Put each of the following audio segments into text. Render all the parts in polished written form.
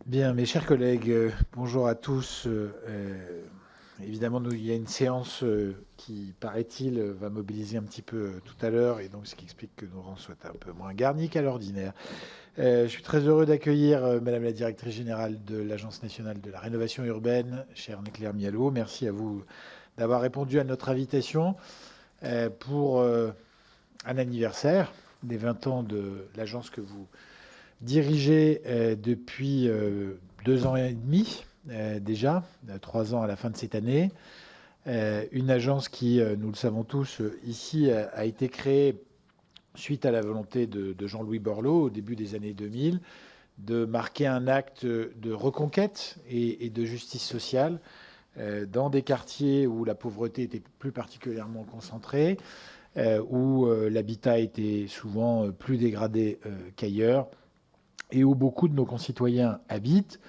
Bien, mes chers collègues, bonjour à tous. Évidemment, il y a une séance qui, paraît-il, va mobiliser un petit peu tout à l'heure, et donc ce qui explique que nos rangs soient un peu moins garnis qu'à l'ordinaire. Je suis très heureux d'accueillir Madame la Directrice Générale de l'Agence Nationale de la Rénovation Urbaine, chère Anne-Claire Mialot. Merci à vous d'avoir répondu à notre invitation pour un anniversaire des 20 ans de l'agence que vous dirigé depuis 2 ans et demi déjà, 3 ans à la fin de cette année. Une agence qui, nous le savons tous, ici a été créée suite à la volonté de Jean-Louis Borloo au début des années 2000 de marquer un acte de reconquête et de justice sociale dans des quartiers où la pauvreté était plus particulièrement concentrée, où l'habitat était souvent plus dégradé qu'ailleurs, et où beaucoup de nos concitoyens habitent,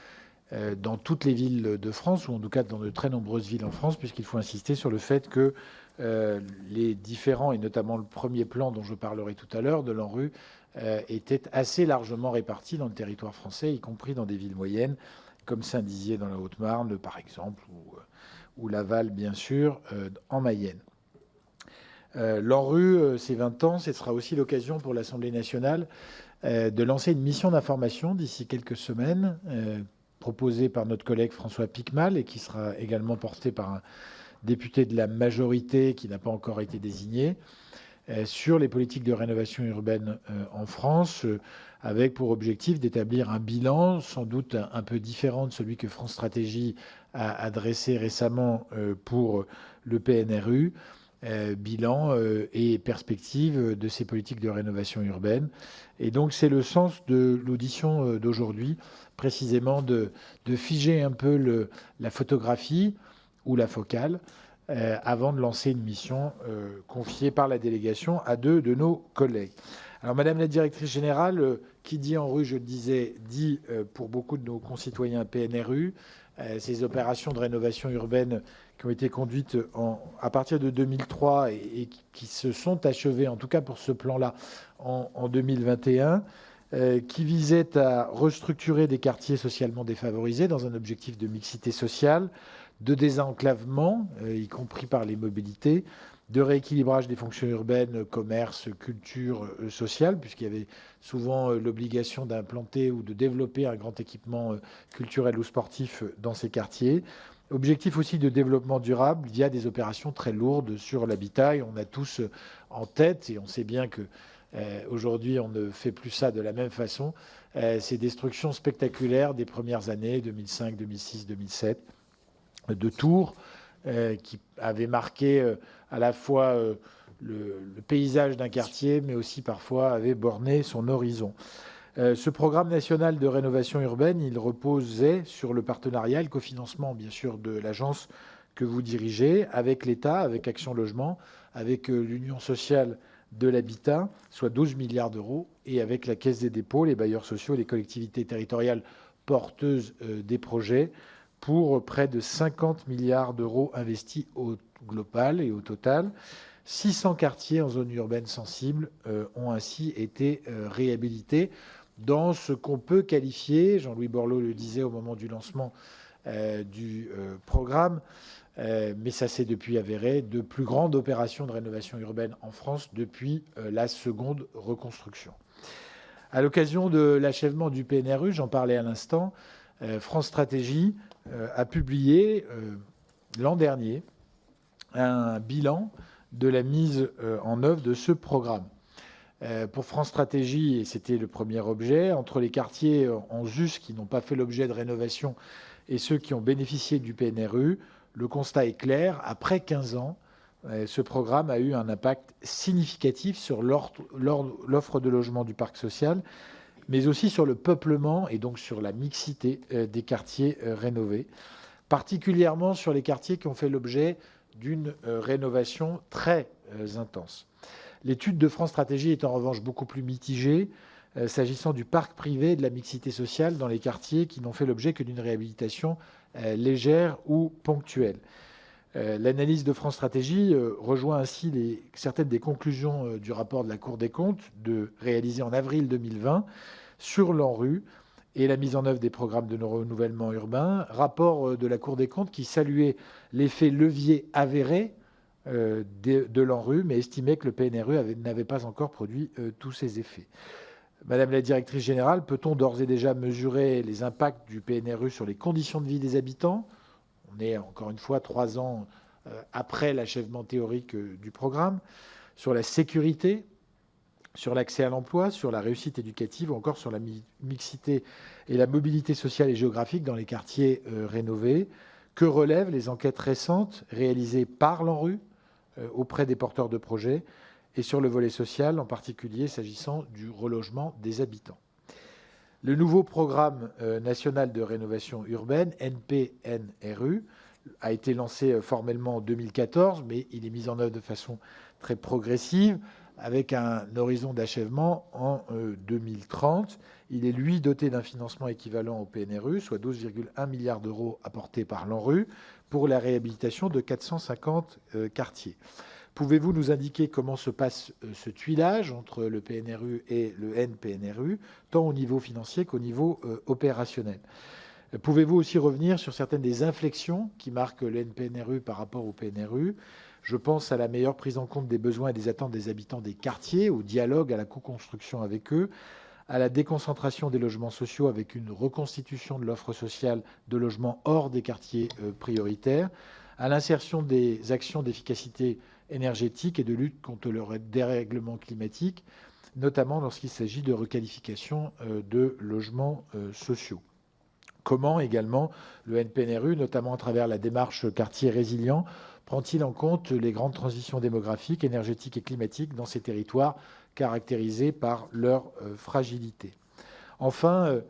dans toutes les villes de France, ou en tout cas dans de très nombreuses villes en France, puisqu'il faut insister sur le fait que les différents, et notamment le premier plan dont je parlerai tout à l'heure, de l'ANRU, étaient assez largement répartis dans le territoire français, y compris dans des villes moyennes, comme Saint-Dizier dans la Haute-Marne, par exemple, ou Laval, bien sûr, en Mayenne. L'ANRU, ces 20 ans, ce sera aussi l'occasion pour l'Assemblée nationale de lancer une mission d'information d'ici quelques semaines, proposée par notre collègue François Piquemal et qui sera également portée par un député de la majorité qui n'a pas encore été désigné, sur les politiques de rénovation urbaine en France, avec pour objectif d'établir un bilan sans doute un peu différent de celui que France Stratégie a dressé récemment pour le PNRU, bilan et perspective de ces politiques de rénovation urbaine. Et donc c'est le sens de l'audition d'aujourd'hui, précisément de figer un peu la photographie ou la focale avant de lancer une mission confiée par la délégation à 2 de nos collègues. Alors Madame la Directrice Générale, qui dit ANRU, je le disais, dit pour beaucoup de nos concitoyens PNRU. Ces opérations de rénovation urbaine qui ont été conduites à partir de 2003 et qui se sont achevées, en tout cas pour ce plan-là, en 2021, qui visaient à restructurer des quartiers socialement défavorisés dans un objectif de mixité sociale, de désenclavement, y compris par les mobilités, de rééquilibrage des fonctions urbaines, commerce, culture, sociale, puisqu'il y avait souvent l'obligation d'implanter ou de développer un grand équipement culturel ou sportif dans ces quartiers. Objectif aussi de développement durable via des opérations très lourdes sur l'habitat. Et on a tous en tête, et on sait bien que aujourd'hui on ne fait plus ça de la même façon, ces destructions spectaculaires des premières années, 2005, 2006, 2007, de Tours, qui avait marqué à la fois le paysage d'un quartier, mais aussi parfois avait borné son horizon. Ce programme national de rénovation urbaine, il reposait sur le partenariat, le cofinancement bien sûr de l'agence que vous dirigez, avec l'État, avec Action Logement, avec l'Union sociale de l'habitat, soit 12 milliards d'euros, et avec la Caisse des dépôts, les bailleurs sociaux et les collectivités territoriales porteuses des projets, pour près de 50 milliards d'euros investis au global et au total. 600 quartiers en zone urbaine sensible ont ainsi été réhabilités dans ce qu'on peut qualifier, Jean-Louis Borloo le disait au moment du lancement du programme, mais ça s'est depuis avéré, de plus grandes opérations de rénovation urbaine en France depuis la seconde reconstruction. À l'occasion de l'achèvement du PNRU, j'en parlais à l'instant, France Stratégie a publié l'an dernier un bilan de la mise en œuvre de ce programme. Pour France Stratégie, et c'était le premier objet, entre les quartiers en ZUS qui n'ont pas fait l'objet de rénovation et ceux qui ont bénéficié du PNRU, le constat est clair. Après 15 ans, ce programme a eu un impact significatif sur l'offre de logement du parc social, mais aussi sur le peuplement et donc sur la mixité des quartiers rénovés, particulièrement sur les quartiers qui ont fait l'objet d'une rénovation très intense. L'étude de France Stratégie est en revanche beaucoup plus mitigée s'agissant du parc privé et de la mixité sociale dans les quartiers qui n'ont fait l'objet que d'une réhabilitation légère ou ponctuelle. L'analyse de France Stratégie rejoint ainsi certaines des conclusions du rapport de la Cour des comptes réalisé en avril 2020 sur l'ANRU et la mise en œuvre des programmes de renouvellement urbain. Rapport de la Cour des comptes qui saluait l'effet levier avéré de l'ANRU, mais estimait que le PNRU n'avait pas encore produit tous ses effets. Madame la directrice générale, peut-on d'ores et déjà mesurer les impacts du PNRU sur les conditions de vie des habitants? On est encore une fois 3 ans après l'achèvement théorique du programme, sur la sécurité, sur l'accès à l'emploi, sur la réussite éducative ou encore sur la mixité et la mobilité sociale et géographique dans les quartiers rénovés. Que relèvent les enquêtes récentes réalisées par l'ANRU auprès des porteurs de projets et sur le volet social, en particulier s'agissant du relogement des habitants? Le nouveau programme national de rénovation urbaine, NPNRU, a été lancé formellement en 2014, mais il est mis en œuvre de façon très progressive, avec un horizon d'achèvement en 2030. Il est, lui, doté d'un financement équivalent au PNRU, soit 12,1 milliards d'euros apportés par l'ANRU, pour la réhabilitation de 450 quartiers. Pouvez-vous nous indiquer comment se passe ce tuilage entre le PNRU et le NPNRU, tant au niveau financier qu'au niveau opérationnel? Pouvez-vous aussi revenir sur certaines des inflexions qui marquent le NPNRU par rapport au PNRU? Je pense à la meilleure prise en compte des besoins et des attentes des habitants des quartiers, au dialogue, à la co-construction avec eux, à la déconcentration des logements sociaux avec une reconstitution de l'offre sociale de logements hors des quartiers prioritaires, à l'insertion des actions d'efficacité énergétique et de lutte contre le dérèglement climatique, notamment lorsqu'il s'agit de requalification de logements sociaux. Comment également le NPNRU, notamment à travers la démarche quartier résilient, prend-il en compte les grandes transitions démographiques, énergétiques et climatiques dans ces territoires caractérisés par leur fragilité? Enfin,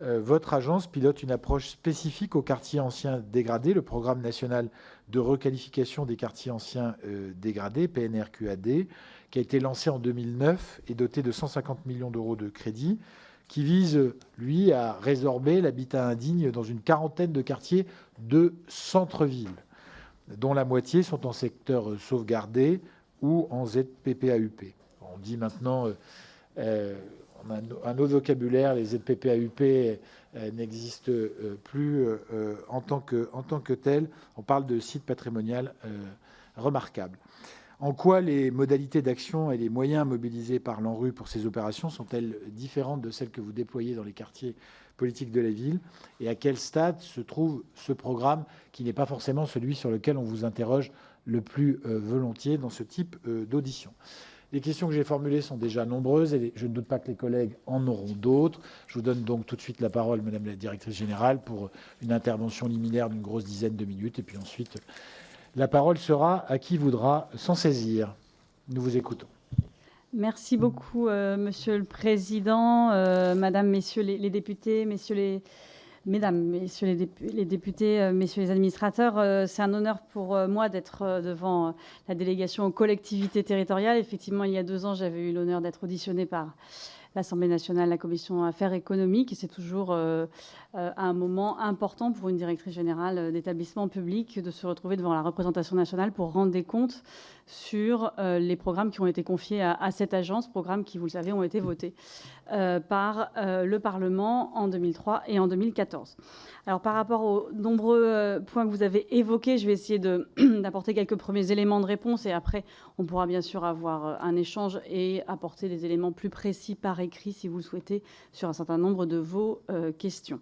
votre agence pilote une approche spécifique aux quartiers anciens dégradés, le programme national de requalification des quartiers anciens dégradés, PNRQAD, qui a été lancé en 2009 et doté de 150 millions d'euros de crédits, qui vise, lui, à résorber l'habitat indigne dans une quarantaine de quartiers de centre-ville, dont la moitié sont en secteur sauvegardé ou en ZPPAUP. On dit maintenant, on a un autre vocabulaire, les ZPPAUP n'existent plus en tant que tels. On parle de site patrimonial remarquable. En quoi les modalités d'action et les moyens mobilisés par l'ANRU pour ces opérations sont-elles différentes de celles que vous déployez dans les quartiers politiques de la ville? Et à quel stade se trouve ce programme qui n'est pas forcément celui sur lequel on vous interroge le plus volontiers dans ce type d'audition? Les questions que j'ai formulées sont déjà nombreuses et je ne doute pas que les collègues en auront d'autres. Je vous donne donc tout de suite la parole, Madame la Directrice Générale, pour une intervention liminaire d'une grosse dizaine de minutes. Et puis ensuite, la parole sera à qui voudra s'en saisir. Nous vous écoutons. Merci beaucoup, Monsieur le Président, Madame, Messieurs les députés, Mesdames, Messieurs les députés, Messieurs les administrateurs. C'est un honneur pour moi d'être devant la délégation aux collectivités territoriales. Effectivement, il y a 2 ans, j'avais eu l'honneur d'être auditionnée par l'Assemblée nationale, la commission affaires économiques, et c'est toujours un moment important pour une directrice générale d'établissement public de se retrouver devant la représentation nationale pour rendre des comptes sur les programmes qui ont été confiés à cette agence, programmes qui, vous le savez, ont été votés par le Parlement en 2003 et en 2014. Alors, par rapport aux nombreux points que vous avez évoqués, je vais essayer d'apporter quelques premiers éléments de réponse et après, on pourra bien sûr avoir un échange et apporter des éléments plus précis par écrit, si vous le souhaitez, sur un certain nombre de vos questions.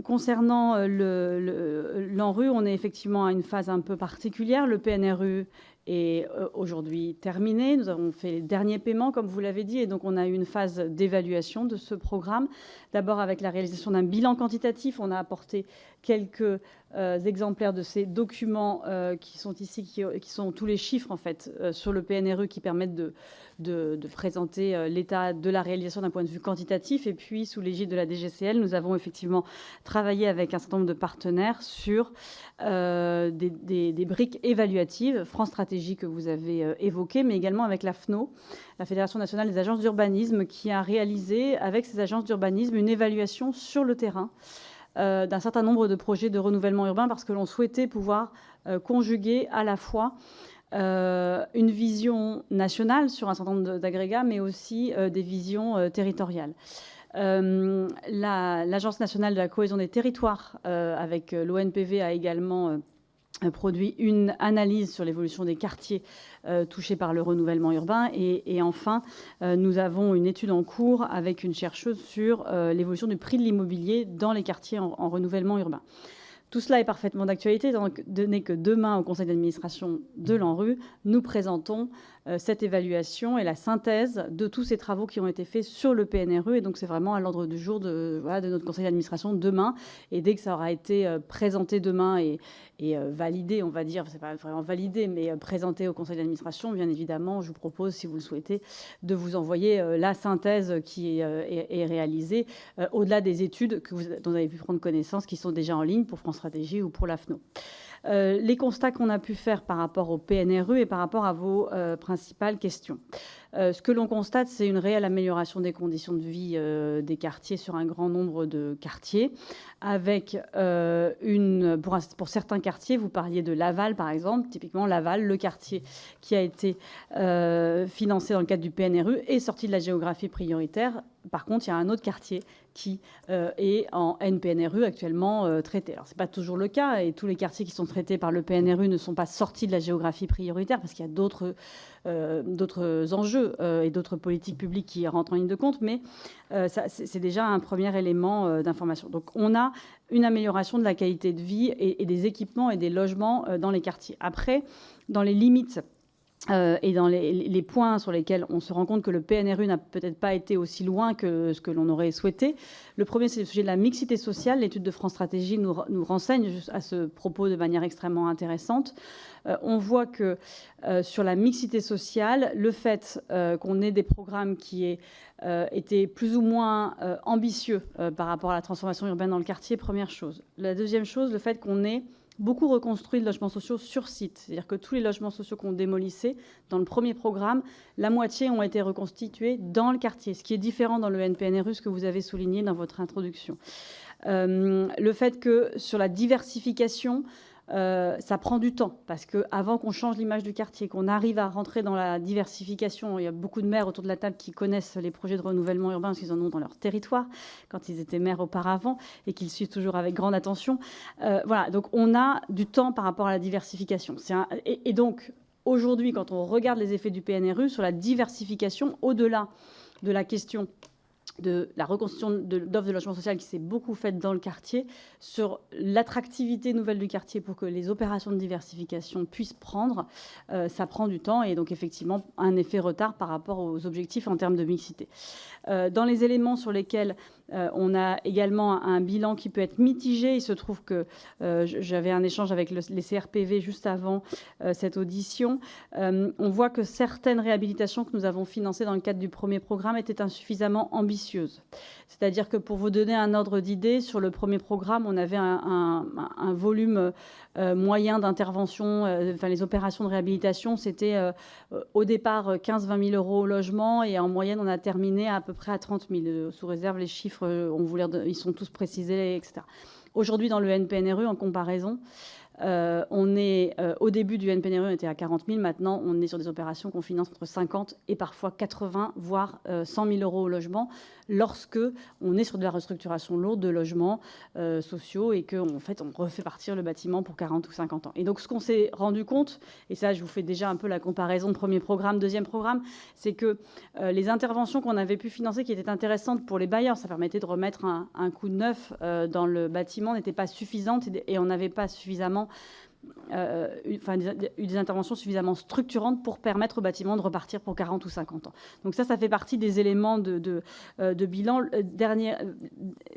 Concernant l'ANRU, on est effectivement à une phase un peu particulière. Le PNRU est aujourd'hui terminé. Nous avons fait les derniers paiements, comme vous l'avez dit, et donc on a eu une phase d'évaluation de ce programme. D'abord avec la réalisation d'un bilan quantitatif. On a apporté quelques exemplaires de ces documents qui sont ici, qui sont tous les chiffres en fait sur le PNRU qui permettent de présenter l'état de la réalisation d'un point de vue quantitatif. Et puis, sous l'égide de la DGCL, nous avons effectivement travaillé avec un certain nombre de partenaires sur des briques évaluatives, France Stratégie que vous avez évoqué, mais également avec la FNO, la Fédération nationale des agences d'urbanisme, qui a réalisé avec ces agences d'urbanisme une évaluation sur le terrain d'un certain nombre de projets de renouvellement urbain, parce que l'on souhaitait pouvoir conjuguer à la fois une vision nationale sur un certain nombre d'agrégats, mais aussi des visions territoriales. L'Agence nationale de la cohésion des territoires, avec l'ONPV, a également produit une analyse sur l'évolution des quartiers touchés par le renouvellement urbain. Et enfin, nous avons une étude en cours avec une chercheuse sur l'évolution du prix de l'immobilier dans les quartiers en renouvellement urbain. Tout cela est parfaitement d'actualité, étant donné que demain, au conseil d'administration de l'ANRU, nous présentons cette évaluation et la synthèse de tous ces travaux qui ont été faits sur le PNRU. Et donc, c'est vraiment à l'ordre du jour de notre conseil d'administration demain. Et dès que ça aura été présenté demain et validé, on va dire, c'est pas vraiment validé, mais présenté au conseil d'administration, bien évidemment, je vous propose, si vous le souhaitez, de vous envoyer la synthèse qui est réalisée, au-delà des études dont vous avez pu prendre connaissance, qui sont déjà en ligne pour France Stratégie ou pour l'AFNO. Les constats qu'on a pu faire par rapport au PNRU et par rapport à vos principales questions. Ce que l'on constate, c'est une réelle amélioration des conditions de vie des quartiers sur un grand nombre de quartiers, avec pour certains quartiers, vous parliez de Laval par exemple, typiquement Laval, le quartier qui a été financé dans le cadre du PNRU est sorti de la géographie prioritaire. Par contre, il y a un autre quartier qui est en NPNRU actuellement traité. Alors, ce n'est pas toujours le cas, et tous les quartiers qui sont traités par le PNRU ne sont pas sortis de la géographie prioritaire, parce qu'il y a d'autres enjeux et d'autres politiques publiques qui rentrent en ligne de compte, mais c'est déjà un premier élément d'information. Donc, on a une amélioration de la qualité de vie et des équipements et des logements dans les quartiers. Après, dans les limites et dans les points sur lesquels on se rend compte que le PNRU n'a peut-être pas été aussi loin que ce que l'on aurait souhaité. Le premier, c'est le sujet de la mixité sociale. L'étude de France Stratégie nous renseigne à ce propos de manière extrêmement intéressante. On voit que sur la mixité sociale, le fait qu'on ait des programmes qui aient été plus ou moins ambitieux par rapport à la transformation urbaine dans le quartier, première chose. La deuxième chose, le fait qu'on ait beaucoup reconstruit de logements sociaux sur site. C'est-à-dire que tous les logements sociaux qu'on démolissait dans le premier programme, la moitié ont été reconstitués dans le quartier, ce qui est différent dans le NPNRU, ce que vous avez souligné dans votre introduction. Le fait que sur la diversification, ça prend du temps, parce qu'avant qu'on change l'image du quartier, qu'on arrive à rentrer dans la diversification, il y a beaucoup de maires autour de la table qui connaissent les projets de renouvellement urbain, parce qu'ils en ont dans leur territoire, quand ils étaient maires auparavant, et qu'ils suivent toujours avec grande attention. Voilà, donc on a du temps par rapport à la diversification. Et donc, aujourd'hui, quand on regarde les effets du PNRU sur la diversification, au-delà de la question de la reconstruction d'offres de logement social qui s'est beaucoup faite dans le quartier, sur l'attractivité nouvelle du quartier pour que les opérations de diversification puissent prendre, ça prend du temps et donc effectivement un effet retard par rapport aux objectifs en termes de mixité. Dans les éléments sur lesquels on a également un bilan qui peut être mitigé, il se trouve que j'avais un échange avec les CRPV juste avant cette audition. On voit que certaines réhabilitations que nous avons financées dans le cadre du premier programme étaient insuffisamment ambitieuses. C'est-à-dire que pour vous donner un ordre d'idée, sur le premier programme, on avait un volume moyen d'intervention, enfin les opérations de réhabilitation, c'était au départ 15-20 000 euros au logement et en moyenne on a terminé à peu près à 30 000. Sous réserve, les chiffres, ils sont tous précisés, etc. Aujourd'hui, dans le NPNRU, en comparaison, on est au début du NPNRU, on était à 40 000. Maintenant, on est sur des opérations qu'on finance entre 50 et parfois 80, voire 100 000 euros au logement, lorsque on est sur de la restructuration lourde de logements sociaux et qu'en fait, on refait partir le bâtiment pour 40 ou 50 ans. Et donc, ce qu'on s'est rendu compte, et ça, je vous fais déjà un peu la comparaison de premier programme, deuxième programme, c'est que les interventions qu'on avait pu financer, qui étaient intéressantes pour les bailleurs, ça permettait de remettre un coup de neuf dans le bâtiment, n'étaient pas suffisantes et on n'avait pas suffisamment des interventions suffisamment structurantes pour permettre au bâtiment de repartir pour 40 ou 50 ans. Donc ça fait partie des éléments de bilan.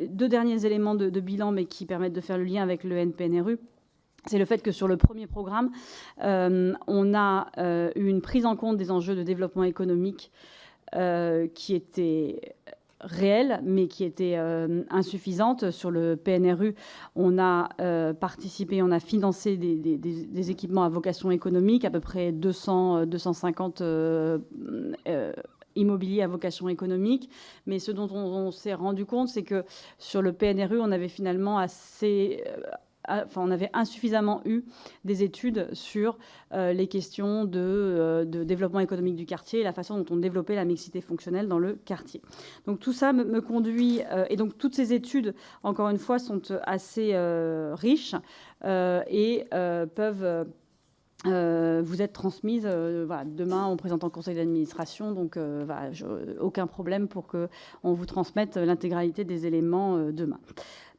Deux derniers éléments de bilan, mais qui permettent de faire le lien avec le NPNRU. C'est le fait que sur le premier programme, on a eu une prise en compte des enjeux de développement économique qui était réelle, mais qui était insuffisante. Sur le PNRU, on a participé, on a financé des équipements à vocation économique, à peu près 250 immobiliers à vocation économique. Mais ce dont on s'est rendu compte, c'est que sur le PNRU, on avait finalement on avait insuffisamment eu des études sur les questions de développement économique du quartier et la façon dont on développait la mixité fonctionnelle dans le quartier. Donc tout ça me conduit, et donc toutes ces études, encore une fois, sont assez riches et peuvent vous être transmises voilà, demain en présentant au conseil d'administration. Donc voilà, aucun problème pour qu'on vous transmette l'intégralité des éléments demain.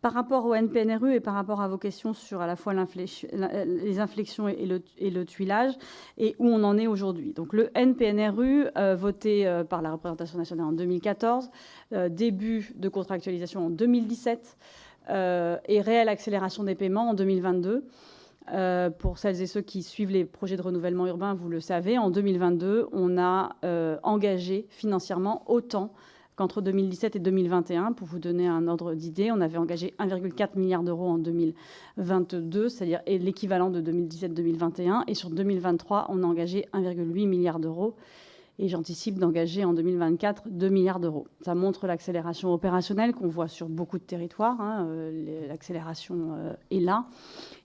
Par rapport au NPNRU et par rapport à vos questions sur à la fois les inflexions et le tuilage et où on en est aujourd'hui. Donc le NPNRU, voté par la représentation nationale en 2014, début de contractualisation en 2017 et réelle accélération des paiements en 2022. Pour celles et ceux qui suivent les projets de renouvellement urbain, vous le savez, en 2022, on a engagé financièrement autant qu'entre 2017 et 2021. Pour vous donner un ordre d'idée, on avait engagé 1,4 milliard d'euros en 2022, c'est-à-dire l'équivalent de 2017-2021. Et sur 2023, on a engagé 1,8 milliard d'euros. Et j'anticipe d'engager en 2024 2 milliards d'euros. Ça montre l'accélération opérationnelle qu'on voit sur beaucoup de territoires. Hein, l'accélération est là.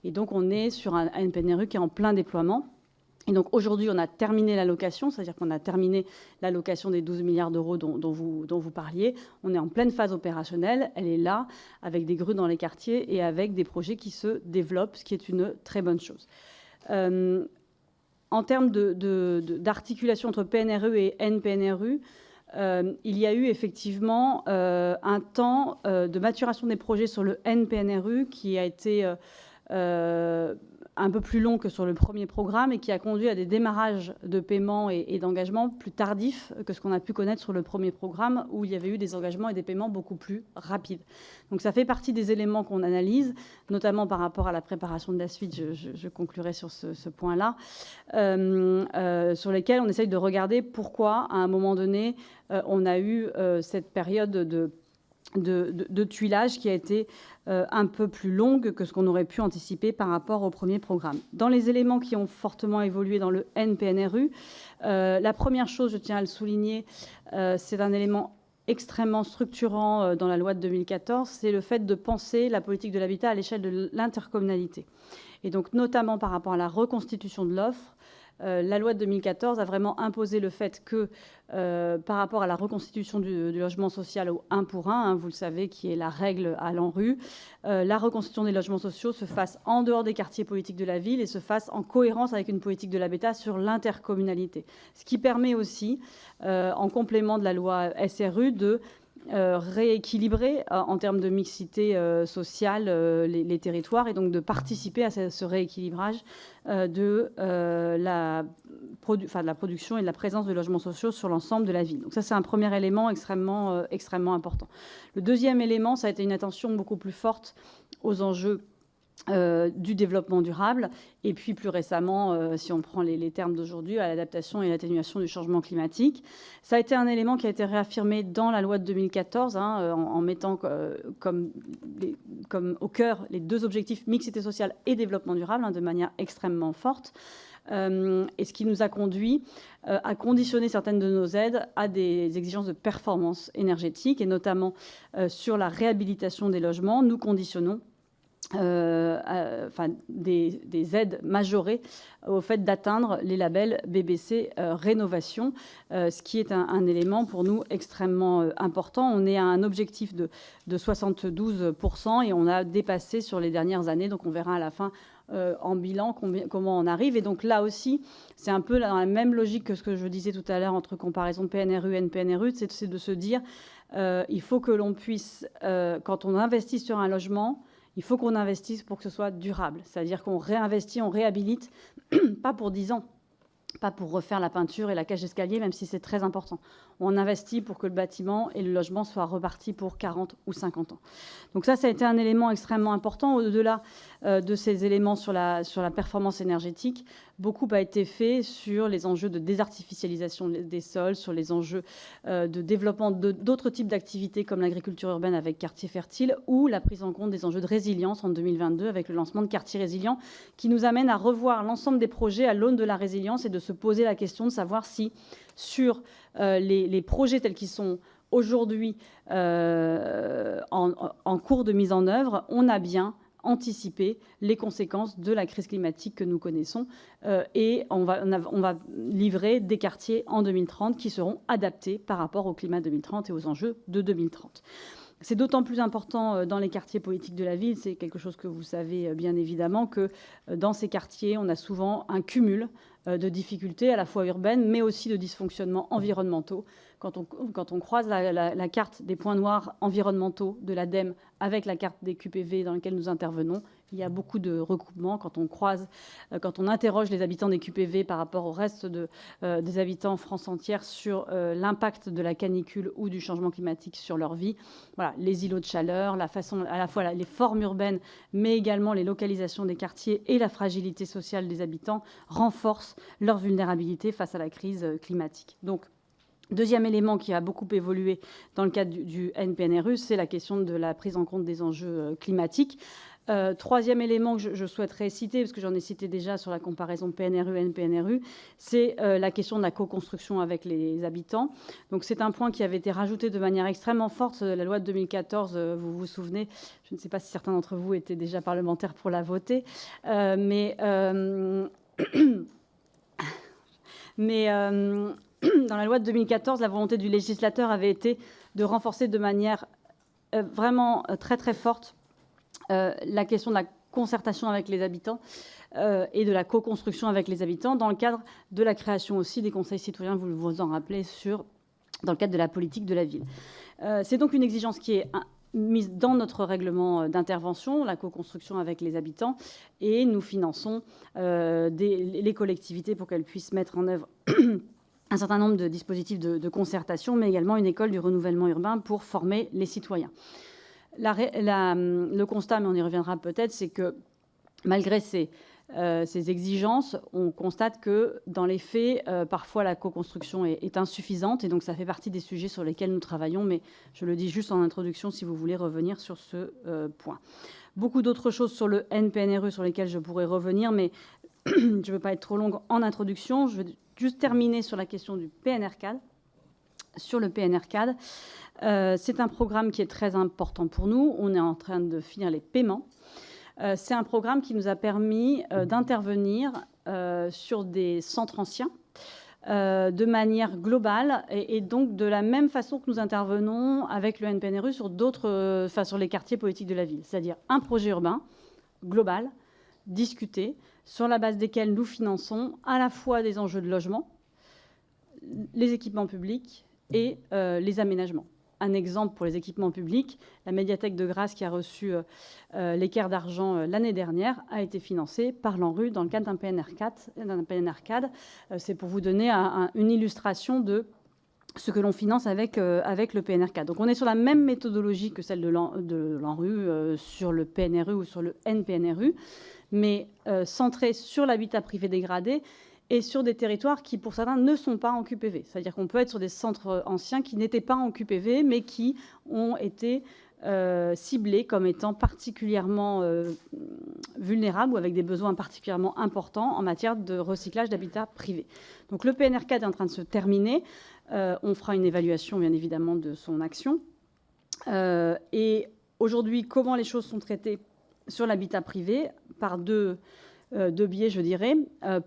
Et donc, on est sur un NPNRU qui est en plein déploiement. Et donc, aujourd'hui, on a terminé l'allocation, c'est-à-dire qu'on a terminé l'allocation des 12 milliards d'euros dont vous parliez. On est en pleine phase opérationnelle. Elle est là, avec des grues dans les quartiers et avec des projets qui se développent, ce qui est une très bonne chose. En termes d'articulation entre PNRU et NPNRU, il y a eu effectivement un temps de maturation des projets sur le NPNRU qui a été un peu plus long que sur le premier programme et qui a conduit à des démarrages de paiement et d'engagement plus tardifs que ce qu'on a pu connaître sur le premier programme où il y avait eu des engagements et des paiements beaucoup plus rapides. Donc ça fait partie des éléments qu'on analyse, notamment par rapport à la préparation de la suite, je conclurai sur ce point-là, sur lesquels on essaye de regarder pourquoi, à un moment donné, on a eu cette période de tuilage qui a été un peu plus longue que ce qu'on aurait pu anticiper par rapport au premier programme. Dans les éléments qui ont fortement évolué dans le NPNRU, la première chose, je tiens à le souligner, c'est un élément extrêmement structurant dans la loi de 2014, c'est le fait de penser la politique de l'habitat à l'échelle de l'intercommunalité. Et donc notamment par rapport à la reconstitution de l'offre, la loi de 2014 a vraiment imposé le fait que, par rapport à la reconstitution du logement social au 1 pour 1, hein, vous le savez, qui est la règle à l'ANRU, la reconstitution des logements sociaux se fasse en dehors des quartiers politiques de la ville et se fasse en cohérence avec une politique de l'habitat sur l'intercommunalité. Ce qui permet aussi, en complément de la loi SRU, de rééquilibrer en termes de mixité sociale les territoires et donc de participer à ce rééquilibrage de la production et de la présence de logements sociaux sur l'ensemble de la ville. Donc ça, c'est un premier élément extrêmement important. Le deuxième élément, ça a été une attention beaucoup plus forte aux enjeux du développement durable et puis plus récemment, si on prend les termes d'aujourd'hui, à l'adaptation et l'atténuation du changement climatique. Ça a été un élément qui a été réaffirmé dans la loi de 2014 hein, en mettant comme au cœur les deux objectifs mixité sociale et développement durable hein, de manière extrêmement forte. Et ce qui nous a conduit à conditionner certaines de nos aides à des exigences de performance énergétique et notamment sur la réhabilitation des logements. Nous conditionnons des aides majorées au fait d'atteindre les labels BBC Rénovation, ce qui est un élément pour nous extrêmement important. On est à un objectif de 72% et on a dépassé sur les dernières années, donc on verra à la fin en bilan comment on arrive. Et donc là aussi, c'est un peu dans la même logique que ce que je disais tout à l'heure entre comparaison PNRU et NPNRU, c'est de se dire il faut que l'on puisse, quand on investit sur un logement, il faut qu'on investisse pour que ce soit durable. C'est-à-dire qu'on réinvestit, on réhabilite, pas pour 10 ans, pas pour refaire la peinture et la cage d'escalier, même si c'est très important. On investit pour que le bâtiment et le logement soient repartis pour 40 ou 50 ans. Donc ça a été un élément extrêmement important. Au-delà de ces éléments sur la performance énergétique, beaucoup a été fait sur les enjeux de désartificialisation des sols, sur les enjeux de développement d'autres types d'activités comme l'agriculture urbaine avec Quartier Fertile ou la prise en compte des enjeux de résilience en 2022 avec le lancement de Quartier Résilient qui nous amène à revoir l'ensemble des projets à l'aune de la résilience et de se poser la question de savoir si sur les projets tels qu'ils sont aujourd'hui en cours de mise en œuvre, on a bien anticiper les conséquences de la crise climatique que nous connaissons. Et on va livrer des quartiers en 2030 qui seront adaptés par rapport au climat 2030 et aux enjeux de 2030. C'est d'autant plus important dans les quartiers politiques de la ville, c'est quelque chose que vous savez bien évidemment, que dans ces quartiers, on a souvent un cumul de difficultés à la fois urbaines, mais aussi de dysfonctionnements environnementaux. Quand on croise la carte des points noirs environnementaux de l'ADEME avec la carte des QPV dans laquelle nous intervenons, il y a beaucoup de recoupements. Quand on interroge les habitants des QPV par rapport au reste des habitants en France entière sur l'impact de la canicule ou du changement climatique sur leur vie, voilà, les îlots de chaleur, la façon, à la fois les formes urbaines, mais également les localisations des quartiers et la fragilité sociale des habitants renforcent leur vulnérabilité face à la crise climatique. Donc, deuxième élément qui a beaucoup évolué dans le cadre du NPNRU, c'est la question de la prise en compte des enjeux climatiques. Troisième élément que je souhaiterais citer, parce que j'en ai cité déjà sur la comparaison PNRU-NPNRU, c'est la question de la co-construction avec les habitants. Donc c'est un point qui avait été rajouté de manière extrêmement forte. La loi de 2014, vous vous souvenez, je ne sais pas si certains d'entre vous étaient déjà parlementaires pour la voter, mais dans la loi de 2014, la volonté du législateur avait été de renforcer de manière vraiment très très forte la question de la concertation avec les habitants et de la co-construction avec les habitants dans le cadre de la création aussi des conseils citoyens, vous vous en rappelez, dans le cadre de la politique de la ville. C'est donc une exigence qui est mise dans notre règlement d'intervention, la co-construction avec les habitants, et nous finançons les collectivités pour qu'elles puissent mettre en œuvre un certain nombre de dispositifs de concertation, mais également une école du renouvellement urbain pour former les citoyens. Le constat, mais on y reviendra peut-être, c'est que malgré ces exigences, on constate que dans les faits, parfois la co-construction est insuffisante, et donc ça fait partie des sujets sur lesquels nous travaillons, mais je le dis juste en introduction si vous voulez revenir sur ce point. Beaucoup d'autres choses sur le NPNRU sur lesquelles je pourrais revenir, mais je ne veux pas être trop longue en introduction. Je vais juste terminer sur la question du PNR-CAD. Sur le PNR-CAD, c'est un programme qui est très important pour nous. On est en train de finir les paiements. C'est un programme qui nous a permis d'intervenir sur des centres anciens de manière globale et donc de la même façon que nous intervenons avec le NPNRU sur sur les quartiers politiques de la ville, c'est-à-dire un projet urbain global, discuté, sur la base desquels nous finançons à la fois des enjeux de logement, les équipements publics et les aménagements. Un exemple pour les équipements publics, la médiathèque de Grasse qui a reçu l'équerre d'argent l'année dernière a été financée par l'ANRU dans le cadre d'un PNR-CAD. C'est pour vous donner une illustration de ce que l'on finance avec le PNR-CAD. Donc on est sur la même méthodologie que celle de l'ANRU sur le PNRU ou sur le NPNRU, mais centrée sur l'habitat privé dégradé et sur des territoires qui, pour certains, ne sont pas en QPV. C'est-à-dire qu'on peut être sur des centres anciens qui n'étaient pas en QPV, mais qui ont été ciblés comme étant particulièrement vulnérables ou avec des besoins particulièrement importants en matière de recyclage d'habitat privé. Donc le PNR-CAD est en train de se terminer. On fera une évaluation, bien évidemment, de son action. Et aujourd'hui, comment les choses sont traitées sur l'habitat privé par deux biais, je dirais.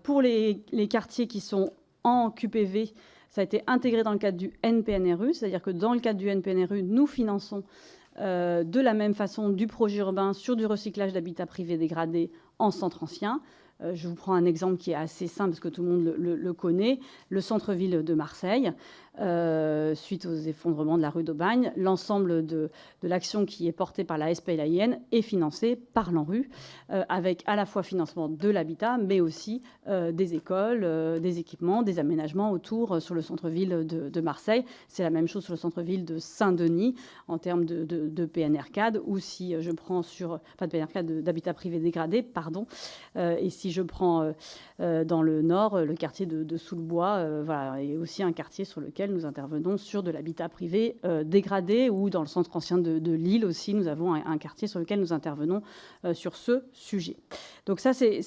Pour les quartiers qui sont en QPV, ça a été intégré dans le cadre du NPNRU, c'est-à-dire que dans le cadre du NPNRU, nous finançons de la même façon du projet urbain sur du recyclage d'habitat privé dégradé en centre ancien. Je vous prends un exemple qui est assez simple parce que tout le monde le connaît. Le centre-ville de Marseille, suite aux effondrements de la rue d'Aubagne, l'ensemble de l'action qui est portée par la SPLAIN est financée par l'ANRU, avec à la fois financement de l'habitat, mais aussi des écoles, des équipements, des aménagements autour sur le centre-ville de Marseille. C'est la même chose sur le centre-ville de Saint-Denis en termes de PNR-CAD, ou si je prends pas de PNR-CAD, d'habitat privé dégradé, pardon, et si je prends dans le nord, le quartier de Sous-le-Bois, voilà, et aussi un quartier sur lequel nous intervenons sur de l'habitat privé dégradé, ou dans le centre ancien de Lille aussi, nous avons un quartier sur lequel nous intervenons sur ce sujet. Donc ça, c'est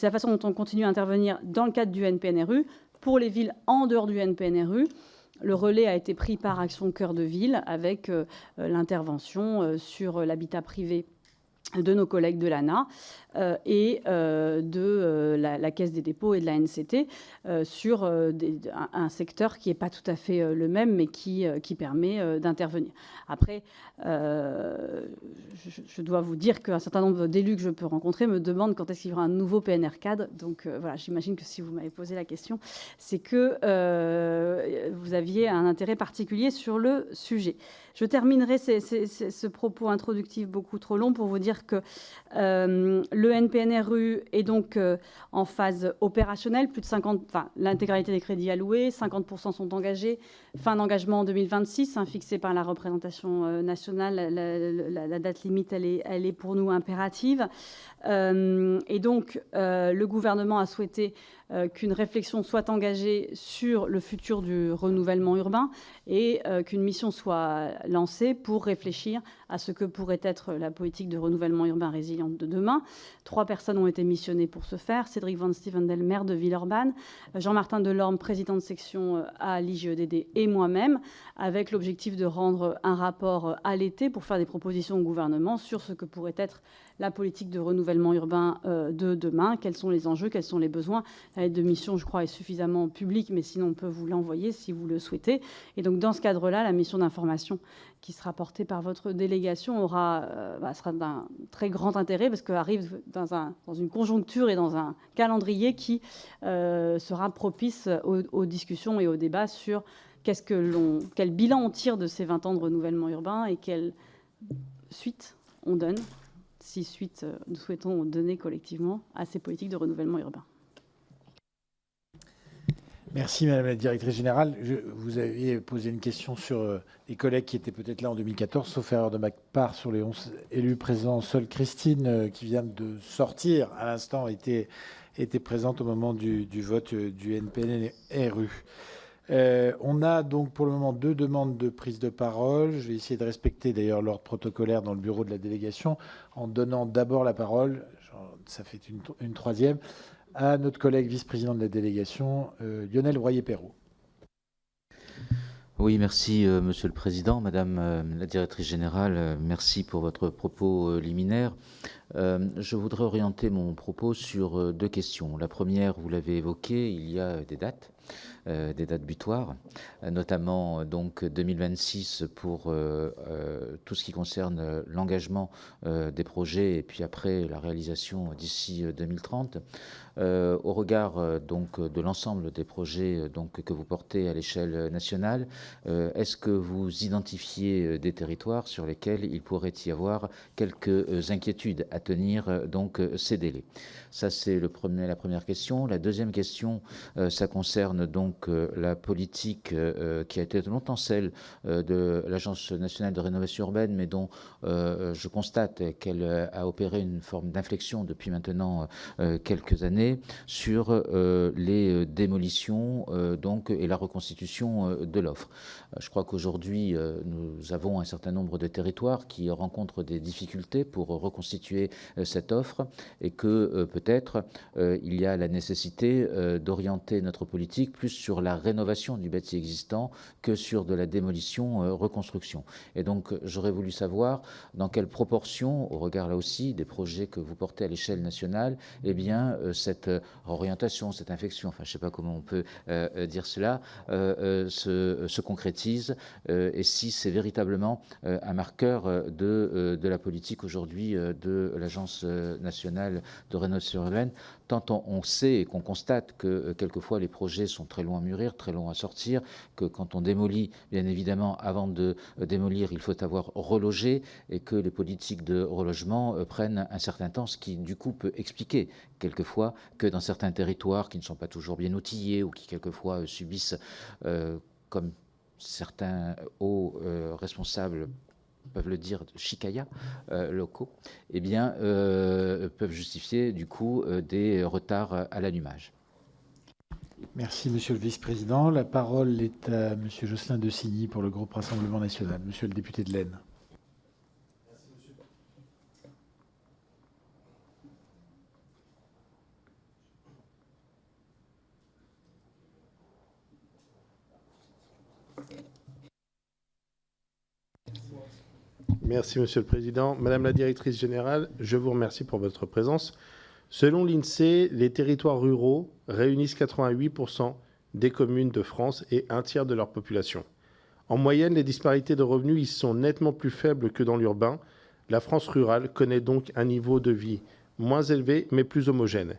la façon dont on continue à intervenir dans le cadre du NPNRU. Pour les villes en dehors du NPNRU, le relais a été pris par Action Cœur de Ville avec l'intervention sur l'habitat privé de nos collègues de l'ANA et de la Caisse des dépôts et de la NCT sur un secteur qui n'est pas tout à fait le même, mais qui permet d'intervenir. Après, je dois vous dire qu'un certain nombre d'élus que je peux rencontrer me demandent quand est-ce qu'il y aura un nouveau PNR cadre. Donc voilà, j'imagine que si vous m'avez posé la question, c'est que vous aviez un intérêt particulier sur le sujet. Je terminerai ce propos introductif beaucoup trop long pour vous dire que le NPNRU est donc en phase opérationnelle, plus de 50, enfin l'intégralité des crédits alloués, 50% sont engagés, fin d'engagement en 2026, fixée par la représentation nationale. La date limite, elle est pour nous impérative. Et donc, le gouvernement a souhaité qu'une réflexion soit engagée sur le futur du renouvellement urbain et qu'une mission soit lancée pour réfléchir à ce que pourrait être la politique de renouvellement urbain résiliente de demain. 3 personnes ont été missionnées pour ce faire. Cédric Van Stevendel, maire de Villeurbanne, Jean-Martin Delorme, président de section à l'IGEDD et moi-même, avec l'objectif de rendre un rapport à l'été pour faire des propositions au gouvernement sur ce que pourrait être la politique de renouvellement urbain de demain, quels sont les enjeux, quels sont les besoins. La lettre de mission, je crois, est suffisamment publique, mais sinon on peut vous l'envoyer si vous le souhaitez. Et donc dans ce cadre-là, la mission d'information qui sera portée par votre délégation sera d'un très grand intérêt parce qu'arrive dans une conjoncture et dans un calendrier qui sera propice aux discussions et aux débats sur quel bilan on tire de ces 20 ans de renouvellement urbain et quelle suite on donne, si suite nous souhaitons donner collectivement à ces politiques de renouvellement urbain. Merci Madame la Directrice Générale. Vous aviez posé une question sur les collègues qui étaient peut-être là en 2014, sauf erreur de ma part, sur les 11 élus présents. Seule Christine, qui vient de sortir à l'instant, était présente au moment du vote du NPNRU. On a donc pour le moment 2 demandes de prise de parole. Je vais essayer de respecter d'ailleurs l'ordre protocolaire dans le bureau de la délégation en donnant d'abord la parole, ça fait une troisième, à notre collègue vice-président de la délégation, Lionel Royer-Perrault. Oui, merci Monsieur le Président, Madame la Directrice Générale, merci pour votre propos liminaire. Je voudrais orienter mon propos sur 2 questions. La première, vous l'avez évoqué, il y a des dates butoirs, notamment donc 2026 pour tout ce qui concerne l'engagement des projets et puis après la réalisation d'ici 2030. Au regard donc de l'ensemble des projets donc que vous portez à l'échelle nationale, est-ce que vous identifiez des territoires sur lesquels il pourrait y avoir quelques inquiétudes à tenir donc ces délais? Ça, c'est la première question. La deuxième question, ça concerne donc la politique qui a été longtemps celle de l'Agence nationale de rénovation urbaine, mais dont je constate qu'elle a opéré une forme d'inflexion depuis maintenant quelques années sur les démolitions donc et la reconstitution de l'offre. Je crois qu'aujourd'hui, nous avons un certain nombre de territoires qui rencontrent des difficultés pour reconstituer cette offre et que peut-être il y a la nécessité d'orienter notre politique plus sur la rénovation du bâti existant que sur de la démolition, reconstruction. Et donc, j'aurais voulu savoir dans quelle proportion, au regard là aussi des projets que vous portez à l'échelle nationale, eh bien, cette orientation, cette inflexion, enfin, je ne sais pas comment on peut dire cela, se concrétise et si c'est véritablement un marqueur de la politique aujourd'hui de l'Agence nationale de rénovation urbaine, tant on sait et qu'on constate que quelquefois les projets sont très longs à mûrir, très longs à sortir, que quand on démolit, bien évidemment, avant de démolir, il faut avoir relogé et que les politiques de relogement prennent un certain temps, ce qui du coup peut expliquer quelquefois que dans certains territoires qui ne sont pas toujours bien outillés ou qui quelquefois subissent, comme certains hauts responsables peuvent le dire, chicaya locaux, eh bien, peuvent justifier du coup des retards à l'allumage. Merci, Monsieur le Vice-président. La parole est à Monsieur Jocelyn de Signy pour le groupe Rassemblement national. Monsieur le député de l'Aisne. Merci, Monsieur le Président. Madame la Directrice Générale, je vous remercie pour votre présence. Selon l'INSEE, les territoires ruraux réunissent 88% des communes de France et un tiers de leur population. En moyenne, les disparités de revenus y sont nettement plus faibles que dans l'urbain. La France rurale connaît donc un niveau de vie moins élevé, mais plus homogène.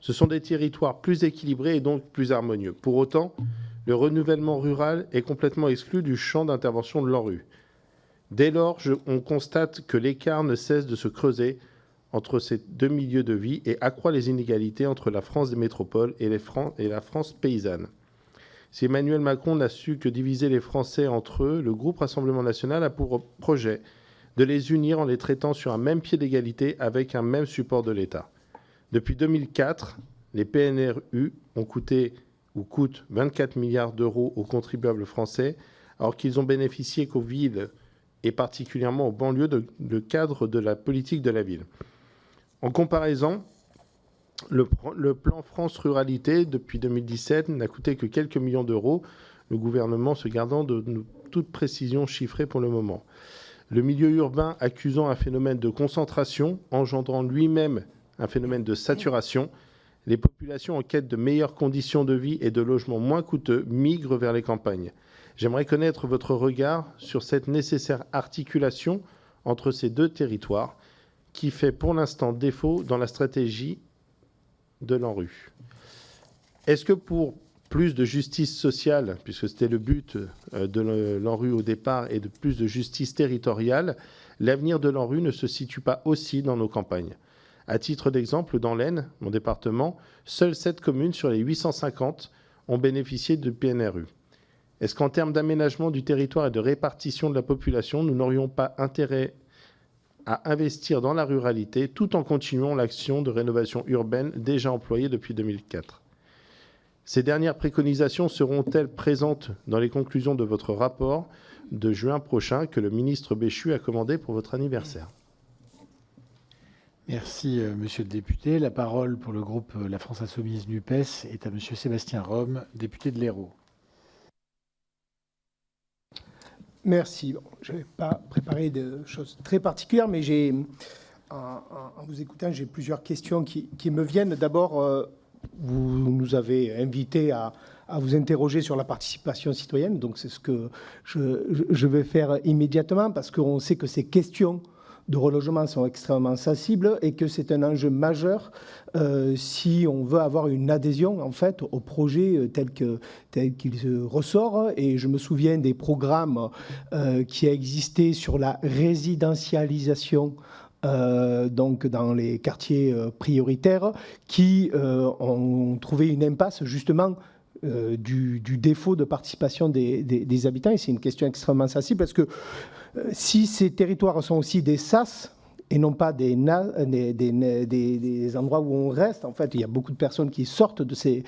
Ce sont des territoires plus équilibrés et donc plus harmonieux. Pour autant, le renouvellement rural est complètement exclu du champ d'intervention de l'ANRU. Dès lors, on constate que l'écart ne cesse de se creuser entre ces deux milieux de vie et accroît les inégalités entre la France des métropoles et la France paysanne. Si Emmanuel Macron n'a su que diviser les Français entre eux, le groupe Rassemblement national a pour projet de les unir en les traitant sur un même pied d'égalité avec un même support de l'État. Depuis 2004, les PNRU ont coûté ou coûtent 24 milliards d'euros aux contribuables français, alors qu'ils ont bénéficié qu'aux villes et particulièrement aux banlieues de cadre de la politique de la ville. En comparaison, le plan France Ruralité, depuis 2017, n'a coûté que quelques millions d'euros, le gouvernement se gardant de toute précision chiffrée pour le moment. Le milieu urbain accusant un phénomène de concentration, engendrant lui-même un phénomène de saturation, les populations en quête de meilleures conditions de vie et de logements moins coûteux migrent vers les campagnes. J'aimerais connaître votre regard sur cette nécessaire articulation entre ces deux territoires qui fait pour l'instant défaut dans la stratégie de l'ANRU. Est-ce que pour plus de justice sociale, puisque c'était le but de l'ANRU au départ, et de plus de justice territoriale, l'avenir de l'ANRU ne se situe pas aussi dans nos campagnes? À titre d'exemple, dans l'Aisne, mon département, seules 7 communes sur les 850 ont bénéficié de PNRU. Est-ce qu'en termes d'aménagement du territoire et de répartition de la population, nous n'aurions pas intérêt à investir dans la ruralité tout en continuant l'action de rénovation urbaine déjà employée depuis 2004 ? Ces dernières préconisations seront-elles présentes dans les conclusions de votre rapport de juin prochain que le ministre Béchu a commandé pour votre anniversaire ? Merci, monsieur le député. La parole pour le groupe La France Insoumise NUPES est à monsieur Sébastien Rome, député de l'Hérault. Merci. Bon, je n'avais pas préparé de choses très particulières, mais en vous écoutant, j'ai plusieurs questions qui me viennent. D'abord, vous nous avez invités à vous interroger sur la participation citoyenne, donc c'est ce que je vais faire immédiatement, parce qu'on sait que ces questions de relogement sont extrêmement sensibles et que c'est un enjeu majeur si on veut avoir une adhésion en fait au projet tel qu'il se ressort. Et je me souviens des programmes qui existaient sur la résidentialisation donc dans les quartiers prioritaires qui ont trouvé une impasse justement du défaut de participation des habitants. Et c'est une question extrêmement sensible parce que si ces territoires sont aussi des sas et non pas des endroits où on reste, en fait, il y a beaucoup de personnes qui sortent de ces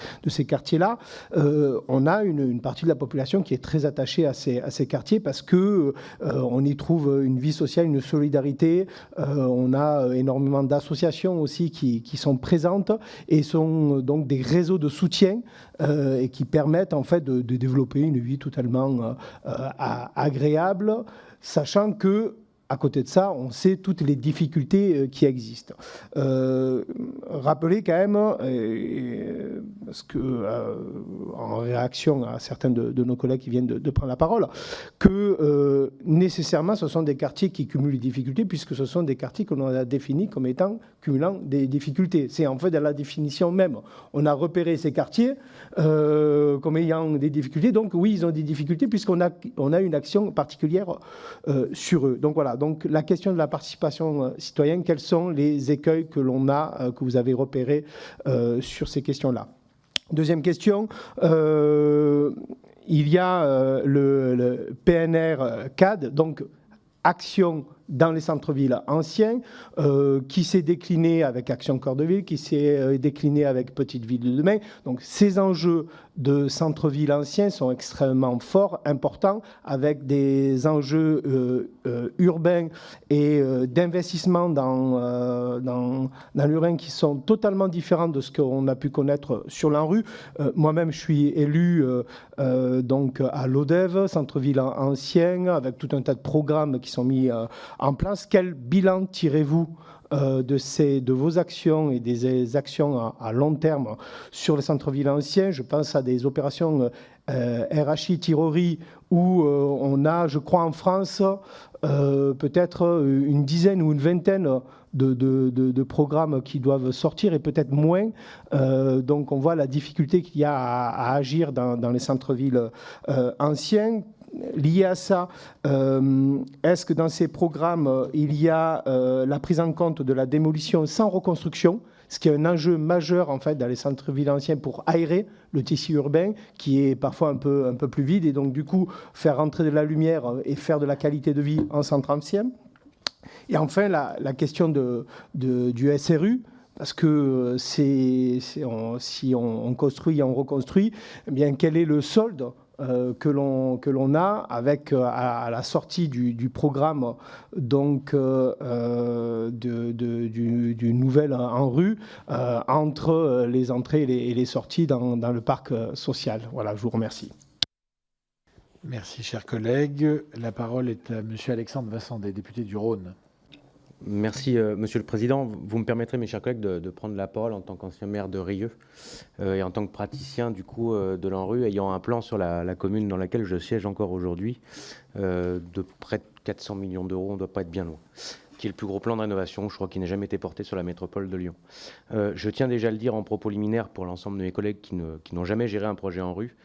quartiers-là. On a une partie de la population qui est très attachée à ces quartiers parce que on y trouve une vie sociale, une solidarité. On a énormément d'associations aussi qui sont présentes et sont donc des réseaux de soutien et qui permettent en fait de développer une vie totalement agréable, sachant que à côté de ça, on sait toutes les difficultés qui existent. Rappelez quand même, parce que, en réaction à certains de nos collègues qui viennent de prendre la parole, que nécessairement ce sont des quartiers qui cumulent les difficultés, puisque ce sont des quartiers qu'on a définis comme étant cumulant des difficultés. C'est en fait dans la définition même. On a repéré ces quartiers comme ayant des difficultés. Donc oui, ils ont des difficultés puisqu'on a une action particulière sur eux. Donc voilà. Donc la question de la participation citoyenne, quels sont les écueils que l'on a, que vous avez repérés sur ces questions-là? Deuxième question, il y a le PNR CAD, donc action dans les centres-villes anciens, qui s'est décliné avec Action Cœur de Ville, qui s'est décliné avec Petite Ville de demain. Donc ces enjeux de centre-ville ancien sont extrêmement forts, importants, avec des enjeux urbains et d'investissement dans l'urbain qui sont totalement différents de ce qu'on a pu connaître sur l'ANRU. Moi-même, je suis élu donc à l'ODEV, centre-ville ancien, avec tout un tas de programmes qui sont mis en place. Quel bilan tirez-vous de vos actions et des actions à long terme sur les centres-villes anciens? Je pense à des opérations RHI Tirori où on a, je crois en France, peut-être une dizaine ou une vingtaine de programmes qui doivent sortir et peut-être moins. Donc on voit la difficulté qu'il y a à agir dans les centres-villes anciens. Lié à ça, est-ce que dans ces programmes, il y a la prise en compte de la démolition sans reconstruction, ce qui est un enjeu majeur en fait dans les centres-villes anciens pour aérer le tissu urbain qui est parfois un peu plus vide et donc du coup faire rentrer de la lumière et faire de la qualité de vie en centre ancien. Et enfin la question du SRU. Parce que si on construit et on reconstruit, eh bien, quel est le solde que l'on a avec à la sortie du programme donc du nouvel ANRU entre les entrées et les sorties dans le parc social. Voilà, je vous remercie. Merci, cher collègue. La parole est à monsieur Alexandre Vassandé, député du Rhône. Merci, Monsieur le Président. Vous me permettrez, mes chers collègues, de prendre la parole en tant qu'ancien maire de Rieux et en tant que praticien du coup de l'ANRU, ayant un plan sur la commune dans laquelle je siège encore aujourd'hui de près de 400 millions d'euros, on ne doit pas être bien loin, qui est le plus gros plan de rénovation, je crois, qui n'ait jamais été porté sur la métropole de Lyon. Je tiens déjà à le dire en propos liminaire pour l'ensemble de mes collègues qui n'ont jamais géré un projet ANRU.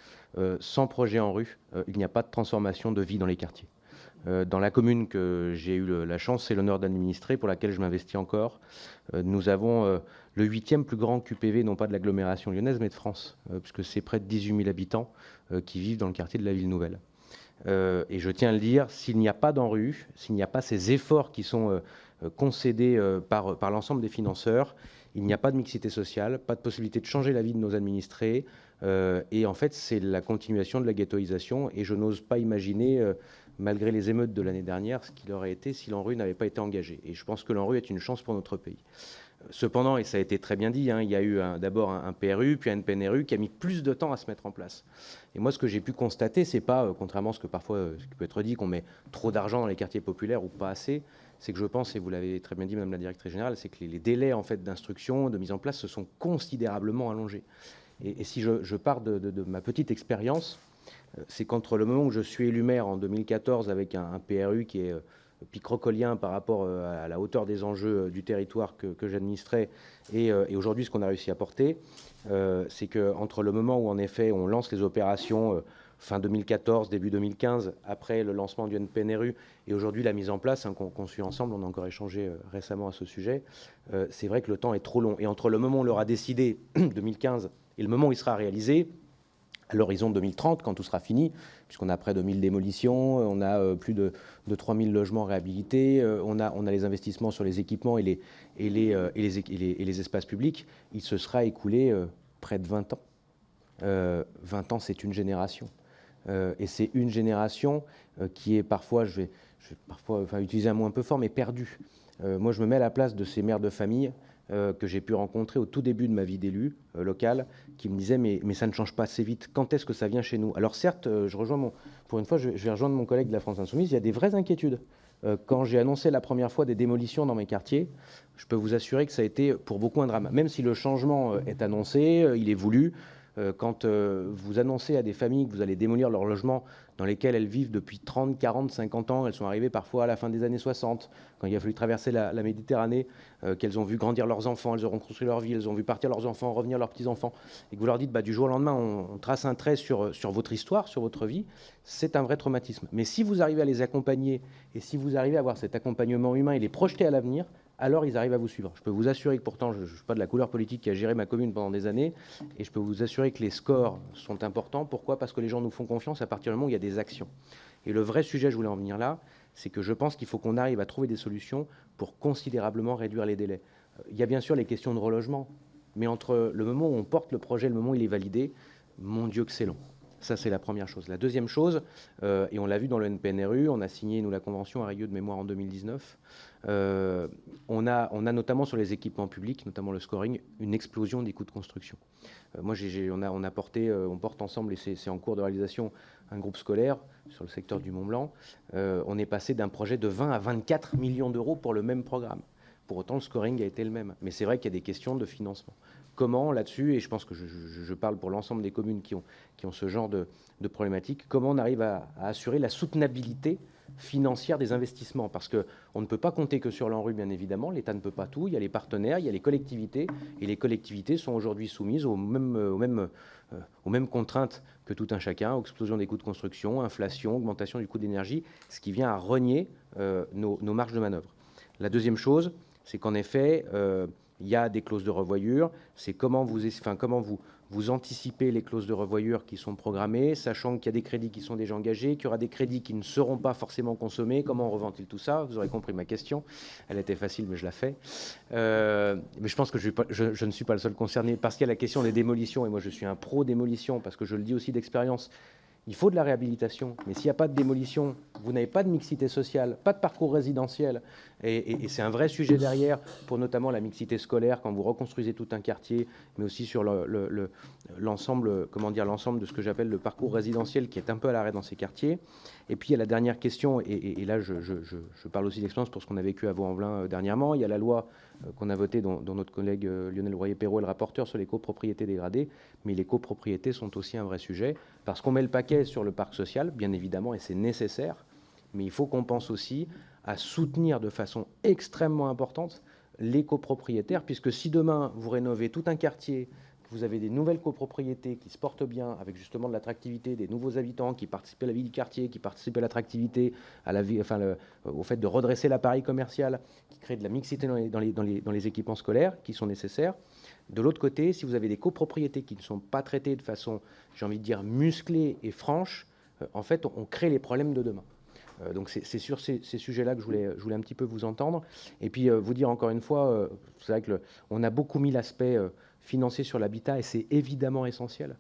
Sans projet ANRU, il n'y a pas de transformation de vie dans les quartiers. Dans la commune que j'ai eu la chance et l'honneur d'administrer, pour laquelle je m'investis encore, nous avons le 8e plus grand QPV, non pas de l'agglomération lyonnaise, mais de France, puisque c'est près de 18 000 habitants qui vivent dans le quartier de la Ville Nouvelle. Et je tiens à le dire, s'il n'y a pas d'ANRU, s'il n'y a pas ces efforts qui sont concédés par l'ensemble des financeurs, il n'y a pas de mixité sociale, pas de possibilité de changer la vie de nos administrés. Et en fait, c'est la continuation de la ghettoisation. Et je n'ose pas imaginer, malgré les émeutes de l'année dernière, ce qu'il aurait été si l'ANRU n'avait pas été engagé. Et je pense que l'ANRU est une chance pour notre pays. Cependant, et ça a été très bien dit, il y a eu d'abord un PRU, puis un PNRU qui a mis plus de temps à se mettre en place. Et moi, ce que j'ai pu constater, c'est pas, contrairement à ce que parfois ce qui peut être dit, qu'on met trop d'argent dans les quartiers populaires ou pas assez, c'est que je pense, et vous l'avez très bien dit, Madame la Directrice Générale, c'est que les délais en fait, d'instruction, de mise en place se sont considérablement allongés. Et si je pars de ma petite expérience, c'est qu'entre le moment où je suis élu maire en 2014 avec un PRU qui est picrocolien par rapport à la hauteur des enjeux du territoire que j'administrais et aujourd'hui ce qu'on a réussi à porter, c'est qu'entre le moment où en effet on lance les opérations fin 2014, début 2015, après le lancement du NPNRU et aujourd'hui la mise en place qu'on suit ensemble, on a encore échangé récemment à ce sujet, c'est vrai que le temps est trop long. Et entre le moment où on l'aura décidé, 2015, et le moment où il sera réalisé, à l'horizon 2030, quand tout sera fini, puisqu'on a près de 1000 démolitions, on a plus de 3000 logements réhabilités, on a les investissements sur les équipements et les espaces publics, il se sera écoulé près de 20 ans. 20 ans, c'est une génération. Et c'est une génération qui est parfois, je vais parfois utiliser un mot un peu fort, mais perdue. Moi, je me mets à la place de ces mères de famille que j'ai pu rencontrer au tout début de ma vie d'élu local, qui me disaient mais ça ne change pas assez vite, quand est-ce que ça vient chez nous? Alors certes, pour une fois, je vais rejoindre mon collègue de la France Insoumise, il y a des vraies inquiétudes. Quand j'ai annoncé la première fois des démolitions dans mes quartiers, je peux vous assurer que ça a été pour beaucoup un drame. Même si le changement est annoncé, il est voulu, quand vous annoncez à des familles que vous allez démolir leurs logements dans lesquels elles vivent depuis 30, 40, 50 ans, elles sont arrivées parfois à la fin des années 60, quand il a fallu traverser la Méditerranée, qu'elles ont vu grandir leurs enfants, elles ont construit leur vie, elles ont vu partir leurs enfants, revenir leurs petits-enfants, et que vous leur dites du jour au lendemain, on trace un trait sur votre histoire, sur votre vie, c'est un vrai traumatisme. Mais si vous arrivez à les accompagner, et si vous arrivez à avoir cet accompagnement humain et les projeter à l'avenir, alors ils arrivent à vous suivre. Je peux vous assurer que pourtant, je ne suis pas de la couleur politique qui a géré ma commune pendant des années, et je peux vous assurer que les scores sont importants. Pourquoi? Parce que les gens nous font confiance à partir du moment où il y a des actions. Et le vrai sujet, je voulais en venir là, c'est que je pense qu'il faut qu'on arrive à trouver des solutions pour considérablement réduire les délais. Il y a bien sûr les questions de relogement, mais entre le moment où on porte le projet et le moment où il est validé, Mon Dieu que c'est long. Ça, c'est la première chose. La deuxième chose, et on l'a vu dans le NPNRU, on a signé, nous, la convention à Rieux de mémoire en 2019. On a notamment sur les équipements publics, notamment le scoring, une explosion des coûts de construction. On porte ensemble, et c'est en cours de réalisation, un groupe scolaire sur le secteur du Mont-Blanc. On est passé d'un projet de 20 à 24 millions d'euros pour le même programme. Pour autant, le scoring a été le même. Mais c'est vrai qu'il y a des questions de financement. Comment, là-dessus, et je pense que je parle pour l'ensemble des communes qui ont ce genre de problématique, comment on arrive à assurer la soutenabilité financière des investissements, parce qu'on ne peut pas compter que sur l'ANRU, bien évidemment, l'État ne peut pas tout, il y a les partenaires, il y a les collectivités, et les collectivités sont aujourd'hui soumises aux mêmes contraintes que tout un chacun, explosion des coûts de construction, inflation, augmentation du coût d'énergie, ce qui vient à renier nos marges de manœuvre. La deuxième chose, c'est qu'en effet, il y a des clauses de revoyure, c'est comment vous anticipez les clauses de revoyure qui sont programmées, sachant qu'il y a des crédits qui sont déjà engagés, qu'il y aura des crédits qui ne seront pas forcément consommés. Comment on reventile tout ça? Vous aurez compris ma question. Elle était facile, mais je la fais. Mais je pense que je ne suis pas le seul concerné, parce qu'il y a la question des démolitions, et moi je suis un pro démolition, parce que je le dis aussi d'expérience. Il faut de la réhabilitation, mais s'il n'y a pas de démolition, vous n'avez pas de mixité sociale, pas de parcours résidentiel, et c'est un vrai sujet derrière, pour notamment la mixité scolaire, quand vous reconstruisez tout un quartier, mais aussi sur l'ensemble de ce que j'appelle le parcours résidentiel, qui est un peu à l'arrêt dans ces quartiers. Et puis il y a la dernière question, et là je parle aussi d'expérience pour ce qu'on a vécu à Vaux-en-Velin dernièrement. Il y a la loi qu'on a votée, dont notre collègue Lionel Royer-Perrault est le rapporteur, sur les copropriétés dégradées, mais les copropriétés sont aussi un vrai sujet, parce qu'on met le paquet sur le parc social, bien évidemment, et c'est nécessaire, mais il faut qu'on pense aussi à soutenir de façon extrêmement importante les copropriétaires, puisque si demain vous rénovez tout un quartier, que vous avez des nouvelles copropriétés qui se portent bien, avec justement de l'attractivité, des nouveaux habitants qui participent à la vie du quartier, qui participent à l'attractivité, à la vie, au fait de redresser l'appareil commercial, qui crée de la mixité dans les équipements scolaires qui sont nécessaires. De l'autre côté, si vous avez des copropriétés qui ne sont pas traitées de façon, j'ai envie de dire, musclée et franche, en fait, on crée les problèmes de demain. Donc c'est sur ces sujets-là que je voulais un petit peu vous entendre. Et puis vous dire encore une fois, c'est vrai qu'on a beaucoup mis l'aspect financier sur l'habitat, et c'est évidemment essentiel.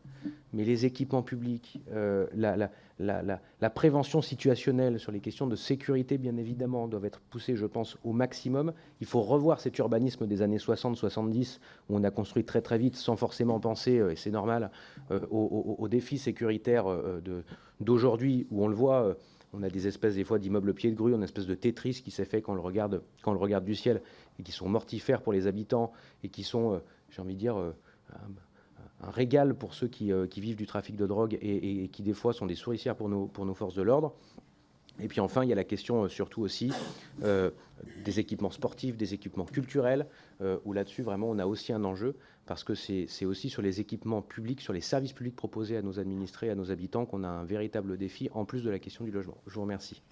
Mais les équipements publics, la prévention situationnelle sur les questions de sécurité, bien évidemment, doivent être poussées, je pense, au maximum. Il faut revoir cet urbanisme des années 60-70, où on a construit très très vite, sans forcément penser, et c'est normal, aux défis sécuritaires d'aujourd'hui, où on le voit... On a des espèces, des fois, d'immeubles pieds de grue, une espèce de Tetris qui s'est fait quand on le regarde du ciel, et qui sont mortifères pour les habitants, et qui sont, j'ai envie de dire, un régal pour ceux qui vivent du trafic de drogue, et qui, des fois, sont des souricières pour nos forces de l'ordre. Et puis enfin, il y a la question surtout aussi des équipements sportifs, des équipements culturels, où là-dessus, vraiment, on a aussi un enjeu, parce que c'est aussi sur les équipements publics, sur les services publics proposés à nos administrés, à nos habitants, qu'on a un véritable défi, en plus de la question du logement. Je vous remercie.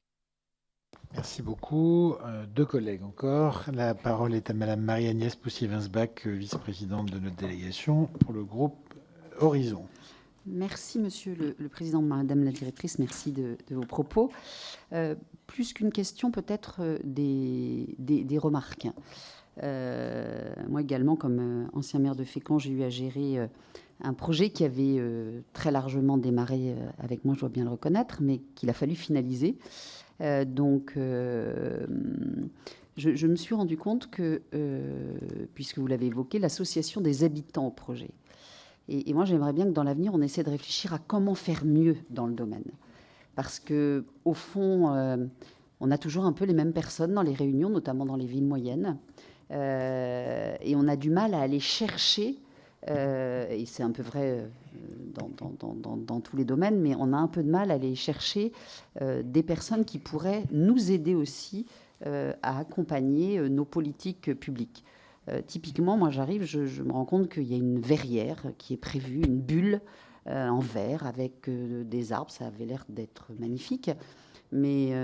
Merci beaucoup. Deux collègues encore. La parole est à Madame Marie-Agnès Poussier-Winsbach, vice-présidente de notre délégation pour le groupe Horizon. Merci, Monsieur le Président, Madame la Directrice, merci de vos propos. Plus qu'une question, peut-être des remarques. Moi également, comme ancien maire de Fécamp, j'ai eu à gérer un projet qui avait très largement démarré avec moi, je dois bien le reconnaître, mais qu'il a fallu finaliser. Donc, je me suis rendu compte que, puisque vous l'avez évoqué, l'association des habitants au projet. Et moi, j'aimerais bien que dans l'avenir, on essaie de réfléchir à comment faire mieux dans le domaine. Parce que, au fond, on a toujours un peu les mêmes personnes dans les réunions, notamment dans les villes moyennes. Et on a du mal à aller chercher, et c'est un peu vrai dans tous les domaines, mais on a un peu de mal à aller chercher des personnes qui pourraient nous aider aussi à accompagner nos politiques publiques. Typiquement, moi j'arrive, je me rends compte qu'il y a une verrière qui est prévue, une bulle en verre avec des arbres, ça avait l'air d'être magnifique. Mais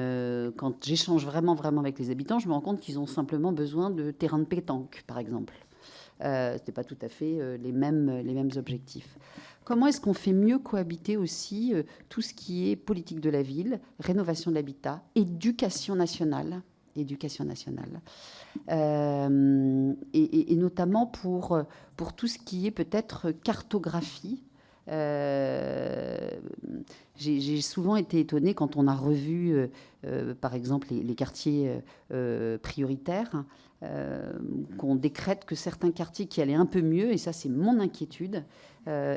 quand j'échange vraiment avec les habitants, je me rends compte qu'ils ont simplement besoin de terrains de pétanque, par exemple. Ce n'est pas tout à fait les mêmes objectifs. Comment est-ce qu'on fait mieux cohabiter aussi tout ce qui est politique de la ville, rénovation de l'habitat, éducation nationale, et notamment pour tout ce qui est peut-être cartographie J'ai souvent été étonnée quand on a revu, par exemple, les quartiers prioritaires, qu'on décrète que certains quartiers qui allaient un peu mieux, et ça c'est mon inquiétude,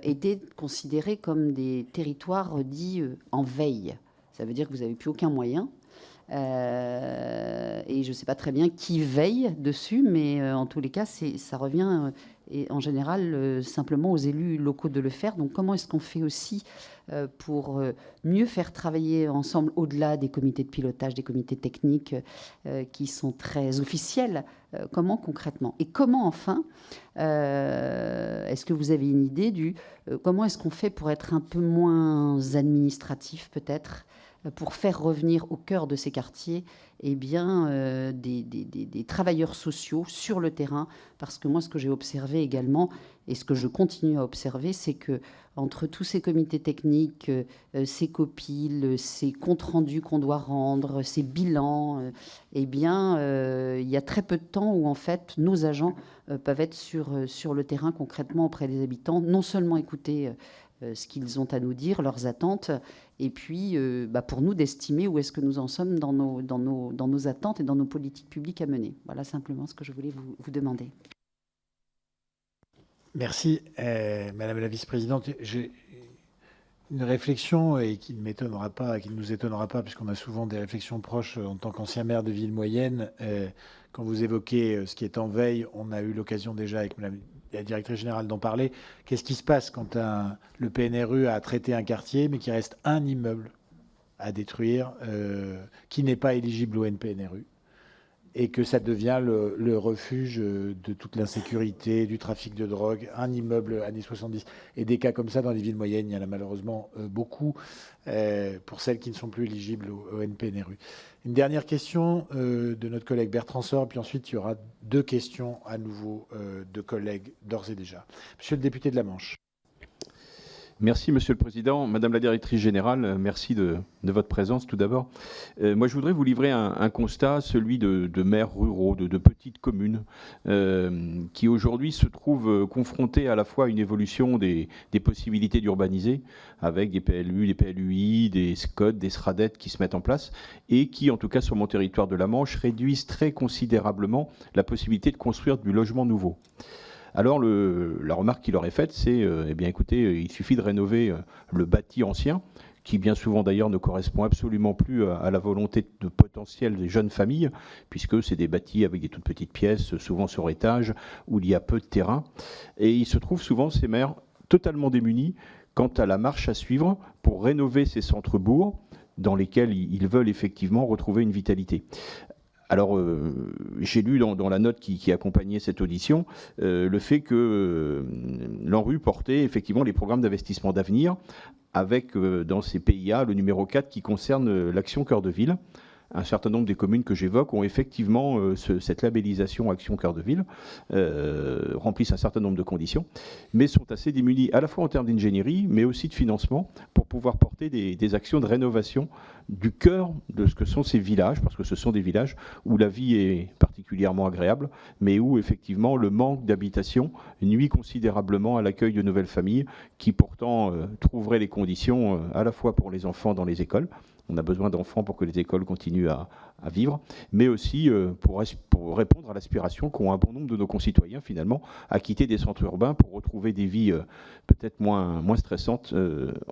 étaient considérés comme des territoires dits en veille. Ça veut dire que vous n'avez plus aucun moyen. Et je ne sais pas très bien qui veille dessus, mais en tous les cas, ça revient et en général simplement aux élus locaux de le faire. Donc comment est-ce qu'on fait aussi pour mieux faire travailler ensemble au-delà des comités de pilotage, des comités techniques qui sont très officiels, comment concrètement? Et comment enfin, est-ce que vous avez une idée du comment est-ce qu'on fait pour être un peu moins administratif peut-être, pour faire revenir au cœur de ces quartiers des travailleurs sociaux sur le terrain? Parce que moi, ce que j'ai observé également, et ce que je continue à observer, c'est que entre tous ces comités techniques, ces copiles, ces comptes rendus qu'on doit rendre, ces bilans, il y a très peu de temps où en fait nos agents peuvent être sur le terrain concrètement auprès des habitants, non seulement écouter ce qu'ils ont à nous dire, leurs attentes, et puis pour nous d'estimer où est-ce que nous en sommes dans nos attentes et dans nos politiques publiques à mener. Voilà simplement ce que je voulais vous demander. Merci, Madame la vice-présidente. J'ai une réflexion et qui ne m'étonnera pas, qui ne nous étonnera pas, puisqu'on a souvent des réflexions proches en tant qu'ancien maire de ville moyenne. Quand vous évoquez ce qui est en veille, on a eu l'occasion déjà avec Madame la directrice générale d'en parler. Qu'est-ce qui se passe quand le PNRU a traité un quartier, mais qu'il reste un immeuble à détruire qui n'est pas éligible au NPNRU, et que ça devient le refuge de toute l'insécurité, du trafic de drogue, un immeuble années 70. Et des cas comme ça dans les villes moyennes, il y en a malheureusement beaucoup, pour celles qui ne sont plus éligibles au NPNRU. Une dernière question de notre collègue Bertrand Sor, puis ensuite il y aura 2 questions à nouveau de collègues d'ores et déjà. Monsieur le député de la Manche. Merci, Monsieur le Président. Madame la Directrice Générale, merci de votre présence tout d'abord. Moi, je voudrais vous livrer un constat, celui de maires ruraux, de petites communes, qui aujourd'hui se trouvent confrontés à la fois à une évolution des possibilités d'urbaniser, avec des PLU, des PLUI, des SCOT, des SRADET qui se mettent en place, et qui, en tout cas sur mon territoire de la Manche, réduisent très considérablement la possibilité de construire du logement nouveau. Alors la remarque qui leur est faite, c'est eh bien écoutez, il suffit de rénover le bâti ancien, qui bien souvent d'ailleurs ne correspond absolument plus à la volonté de potentiel des jeunes familles, puisque c'est des bâtis avec des toutes petites pièces, souvent sur étage, où il y a peu de terrain. Et il se trouve souvent ces maires totalement démunis quant à la marche à suivre pour rénover ces centres-bourgs dans lesquels ils veulent effectivement retrouver une vitalité. Alors, j'ai lu dans la note qui accompagnait cette audition le fait que l'ANRU portait effectivement les programmes d'investissement d'avenir avec dans ces PIA le numéro 4 qui concerne l'action cœur de ville. Un certain nombre des communes que j'évoque ont effectivement cette labellisation Action Cœur de Ville, remplissent un certain nombre de conditions, mais sont assez démunies à la fois en termes d'ingénierie, mais aussi de financement, pour pouvoir porter des actions de rénovation du cœur de ce que sont ces villages, parce que ce sont des villages où la vie est particulièrement agréable, mais où effectivement le manque d'habitation nuit considérablement à l'accueil de nouvelles familles qui pourtant trouveraient les conditions à la fois pour les enfants dans les écoles. On a besoin d'enfants pour que les écoles continuent à vivre, mais aussi pour répondre à l'aspiration qu'ont un bon nombre de nos concitoyens, finalement, à quitter des centres urbains pour retrouver des vies peut-être moins stressantes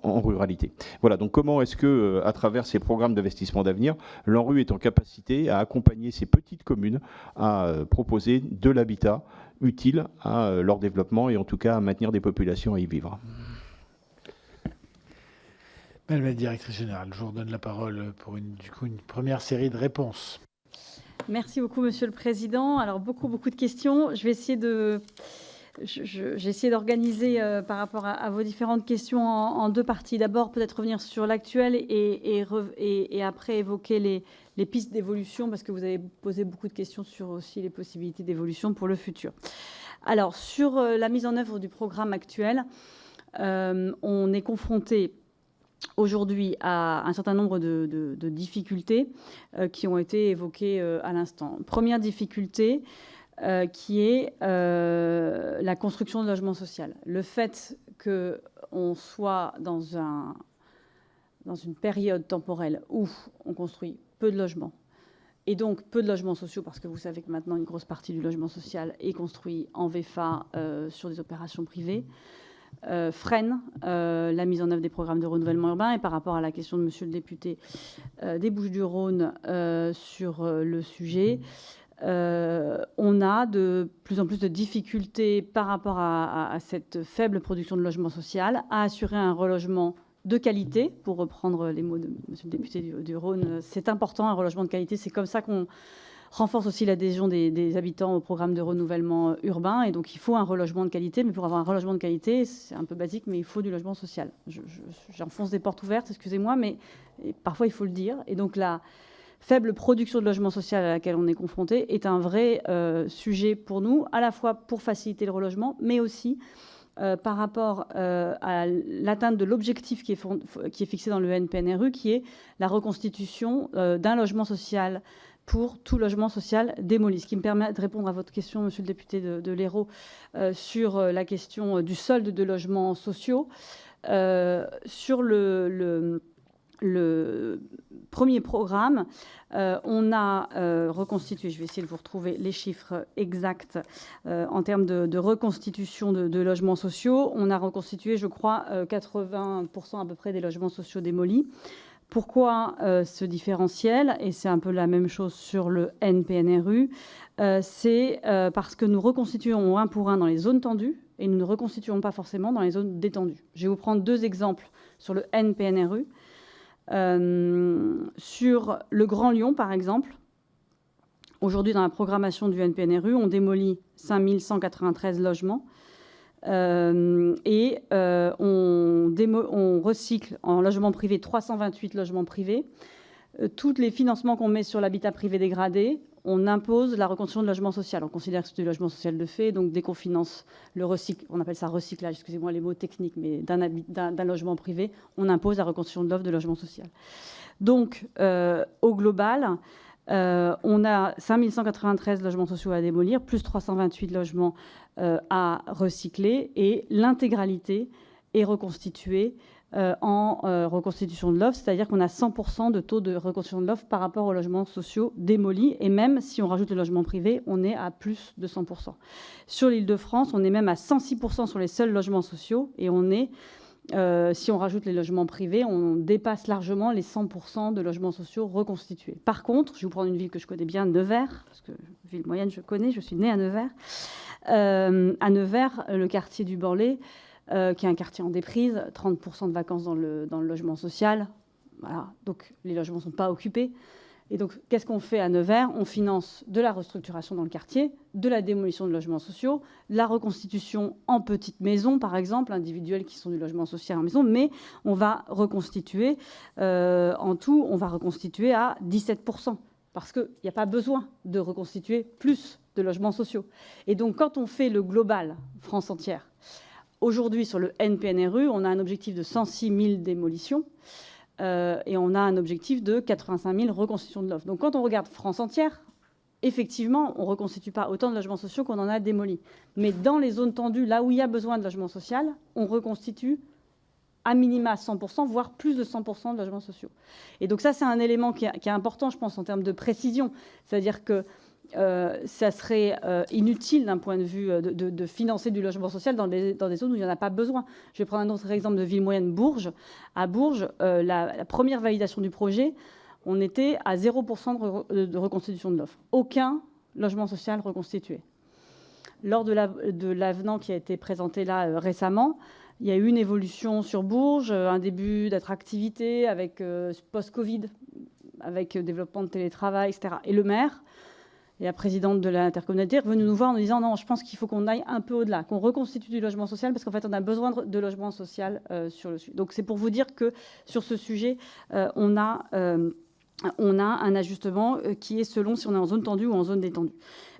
en ruralité. Voilà, donc comment est-ce que, à travers ces programmes d'investissement d'avenir, l'ANRU est en capacité à accompagner ces petites communes à proposer de l'habitat utile à leur développement et en tout cas à maintenir des populations à y vivre? Madame la directrice générale, je vous redonne la parole pour une première série de réponses. Merci beaucoup, Monsieur le Président. Alors, beaucoup de questions. Je vais essayer j'ai essayé d'organiser par rapport à vos différentes questions en 2 parties. D'abord, peut-être revenir sur l'actuel et après évoquer les pistes d'évolution, parce que vous avez posé beaucoup de questions sur aussi les possibilités d'évolution pour le futur. Alors, sur la mise en œuvre du programme actuel, on est confronté aujourd'hui à un certain nombre de difficultés qui ont été évoquées à l'instant. Première difficulté qui est la construction de logement social. Le fait que on soit dans une période temporelle où on construit peu de logements, et donc peu de logements sociaux, parce que vous savez que maintenant une grosse partie du logement social est construit en VFA sur des opérations privées, freine la mise en œuvre des programmes de renouvellement urbain. Et par rapport à la question de monsieur le député des Bouches-du-Rhône sur le sujet, on a de plus en plus de difficultés par rapport à cette faible production de logement social à assurer un relogement de qualité, pour reprendre les mots de monsieur le député du Rhône. C'est important, un relogement de qualité. C'est comme ça qu'on renforce aussi l'adhésion des habitants au programme de renouvellement urbain. Et donc, il faut un relogement de qualité. Mais pour avoir un relogement de qualité, c'est un peu basique, mais il faut du logement social. J'enfonce des portes ouvertes, excusez-moi, mais parfois, il faut le dire. Et donc, la faible production de logement social à laquelle on est confronté est un vrai sujet pour nous, à la fois pour faciliter le relogement, mais aussi par rapport à l'atteinte de l'objectif qui est fixé dans le NPNRU, qui est la reconstitution d'un logement social pour tout logement social démoli. Ce qui me permet de répondre à votre question, monsieur le député de l'Hérault, sur la question du solde de logements sociaux. Sur le premier programme, on a reconstitué, je vais essayer de vous retrouver les chiffres exacts en termes de reconstitution de logements sociaux. On a reconstitué, je crois, 80% à peu près des logements sociaux démolis. Pourquoi ce différentiel? Et c'est un peu la même chose sur le NPNRU. C'est parce que nous reconstituons un pour un dans les zones tendues et nous ne reconstituons pas forcément dans les zones détendues. Je vais vous prendre deux exemples sur le NPNRU. Sur le Grand Lyon, par exemple, aujourd'hui, dans la programmation du NPNRU, on démolit 5193 logements et on recycle en logement privé 328 logements privés. Tous les financements qu'on met sur l'habitat privé dégradé, on impose la reconstruction de logement social. On considère que c'est du logement social de fait, donc dès qu'on finance le recycle, on appelle ça recyclage, excusez-moi les mots techniques, mais d'un logement privé, on impose la reconstruction de l'offre de logement social. Donc, au global, on a 5193 logements sociaux à démolir, plus 328 logements à recycler, et l'intégralité est reconstituée en reconstitution de l'offre, c'est-à-dire qu'on a 100% de taux de reconstitution de l'offre par rapport aux logements sociaux démolis, et même si on rajoute le logement privé, on est à plus de 100%. Sur l'Île-de-France, on est même à 106% sur les seuls logements sociaux, et on est, si on rajoute les logements privés, on dépasse largement les 100% de logements sociaux reconstitués. Par contre, je vais vous prendre une ville que je connais bien, Nevers, parce que ville moyenne je connais, je suis née à Nevers. À Nevers, le quartier du Borlé, qui est un quartier en déprise, 30% de vacances dans le logement social. Voilà. Donc, les logements ne sont pas occupés. Et donc, qu'est-ce qu'on fait à Nevers? On finance de la restructuration dans le quartier, de la démolition de logements sociaux, de la reconstitution en petites maisons, par exemple, individuelles qui sont du logement social en maison, mais on va reconstituer, en tout, on va reconstituer à 17%, parce qu'il n'y a pas besoin de reconstituer plus de logements sociaux. Et donc, quand on fait le global, France entière, aujourd'hui, sur le NPNRU, on a un objectif de 106 000 démolitions et on a un objectif de 85 000 reconstitutions de l'offre. Donc, quand on regarde France entière, effectivement, on ne reconstitue pas autant de logements sociaux qu'on en a démolis. Mais dans les zones tendues, là où il y a besoin de logement social, on reconstitue à minima 100%, voire plus de 100% de logements sociaux. Et donc ça, c'est un élément qui est important, je pense, en termes de précision. C'est-à-dire que ça serait inutile d'un point de vue de financer du logement social dans des zones où il n'y en a pas besoin. Je vais prendre un autre exemple de ville moyenne, Bourges. À Bourges, la première validation du projet, on était à 0% de reconstitution de l'offre. Aucun logement social reconstitué. Lors de l'avenant qui a été présenté là récemment, il y a eu une évolution sur Bourges, un début d'attractivité avec post-Covid, avec développement de télétravail, etc. Et le maire et la présidente de l'intercommunalité est revenue nous voir en nous disant non, je pense qu'il faut qu'on aille un peu au-delà, qu'on reconstitue du logement social parce qu'en fait, on a besoin de logement social sur le sujet. Donc, c'est pour vous dire que sur ce sujet, on a un ajustement qui est selon si on est en zone tendue ou en zone détendue.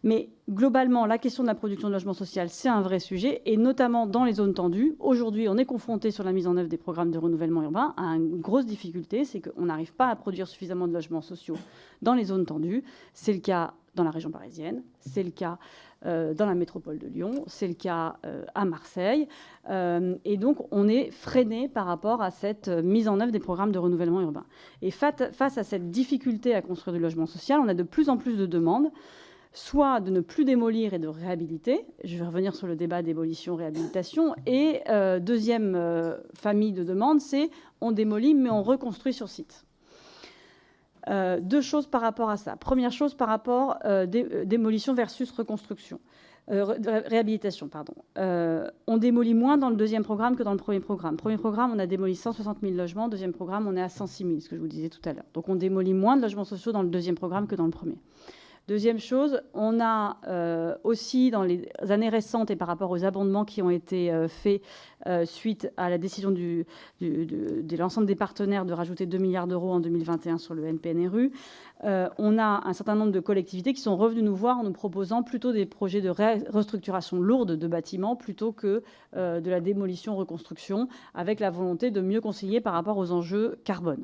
Mais globalement, la question de la production de logement social, c'est un vrai sujet, et notamment dans les zones tendues. Aujourd'hui, on est confronté sur la mise en œuvre des programmes de renouvellement urbain à une grosse difficulté, c'est qu'on n'arrive pas à produire suffisamment de logements sociaux dans les zones tendues. C'est le cas dans la région parisienne, c'est le cas dans la métropole de Lyon, c'est le cas à Marseille. Et donc, on est freiné par rapport à cette mise en œuvre des programmes de renouvellement urbain. Et face à cette difficulté à construire du logement social, on a de plus en plus de demandes, soit de ne plus démolir et de réhabiliter. Je vais revenir sur le débat démolition-réhabilitation. Et deuxième famille de demandes, c'est on démolit, mais on reconstruit sur site. Deux choses par rapport à ça. Première chose par rapport démolition versus reconstruction. Réhabilitation, pardon. On démolit moins dans le deuxième programme que dans le premier programme. Premier programme, on a démoli 160 000 logements. Deuxième programme, on est à 106 000, ce que je vous disais tout à l'heure. Donc on démolit moins de logements sociaux dans le deuxième programme que dans le premier. Deuxième chose, on a aussi dans les années récentes et par rapport aux abondements qui ont été faits suite à la décision de l'ensemble des partenaires de rajouter 2 milliards d'euros en 2021 sur le NPNRU, on a un certain nombre de collectivités qui sont revenues nous voir en nous proposant plutôt des projets de restructuration lourde de bâtiments plutôt que de la démolition-reconstruction, avec la volonté de mieux conseiller par rapport aux enjeux carbone.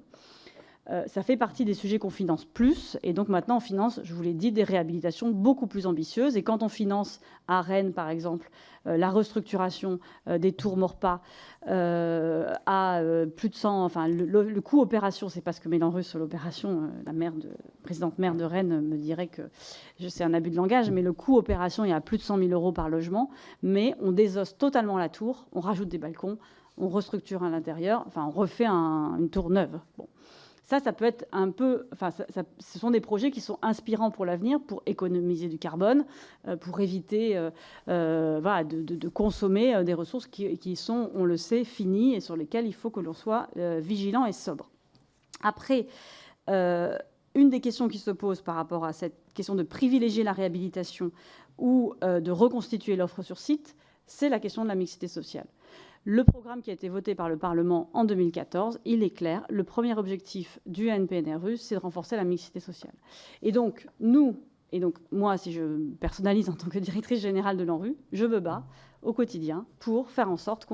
Ça fait partie des sujets qu'on finance plus. Et donc maintenant, on finance, je vous l'ai dit, des réhabilitations beaucoup plus ambitieuses. Et quand on finance à Rennes, par exemple, la restructuration des tours Maurepas à plus de 100... Enfin, le coût opération, c'est pas ce que met l'ANRU sur l'opération. La présidente maire de Rennes me dirait que c'est un abus de langage, mais le coût opération est à plus de 100 000 € par logement. Mais on désosse totalement la tour, on rajoute des balcons, on restructure à l'intérieur, enfin, on refait une tour neuve. Bon. Ça peut être un peu... Enfin, ce sont des projets qui sont inspirants pour l'avenir, pour économiser du carbone, pour éviter voilà, de consommer des ressources qui sont, on le sait, finies et sur lesquelles il faut que l'on soit vigilant et sobre. Après, une des questions qui se pose par rapport à cette question de privilégier la réhabilitation ou de reconstituer l'offre sur site, c'est la question de la mixité sociale. Le programme qui a été voté par le Parlement en 2014, il est clair. Le premier objectif du NPNRU, c'est de renforcer la mixité sociale. Et donc, moi, si je me personnalise en tant que directrice générale de l'ANRU, je me bats au quotidien pour faire en sorte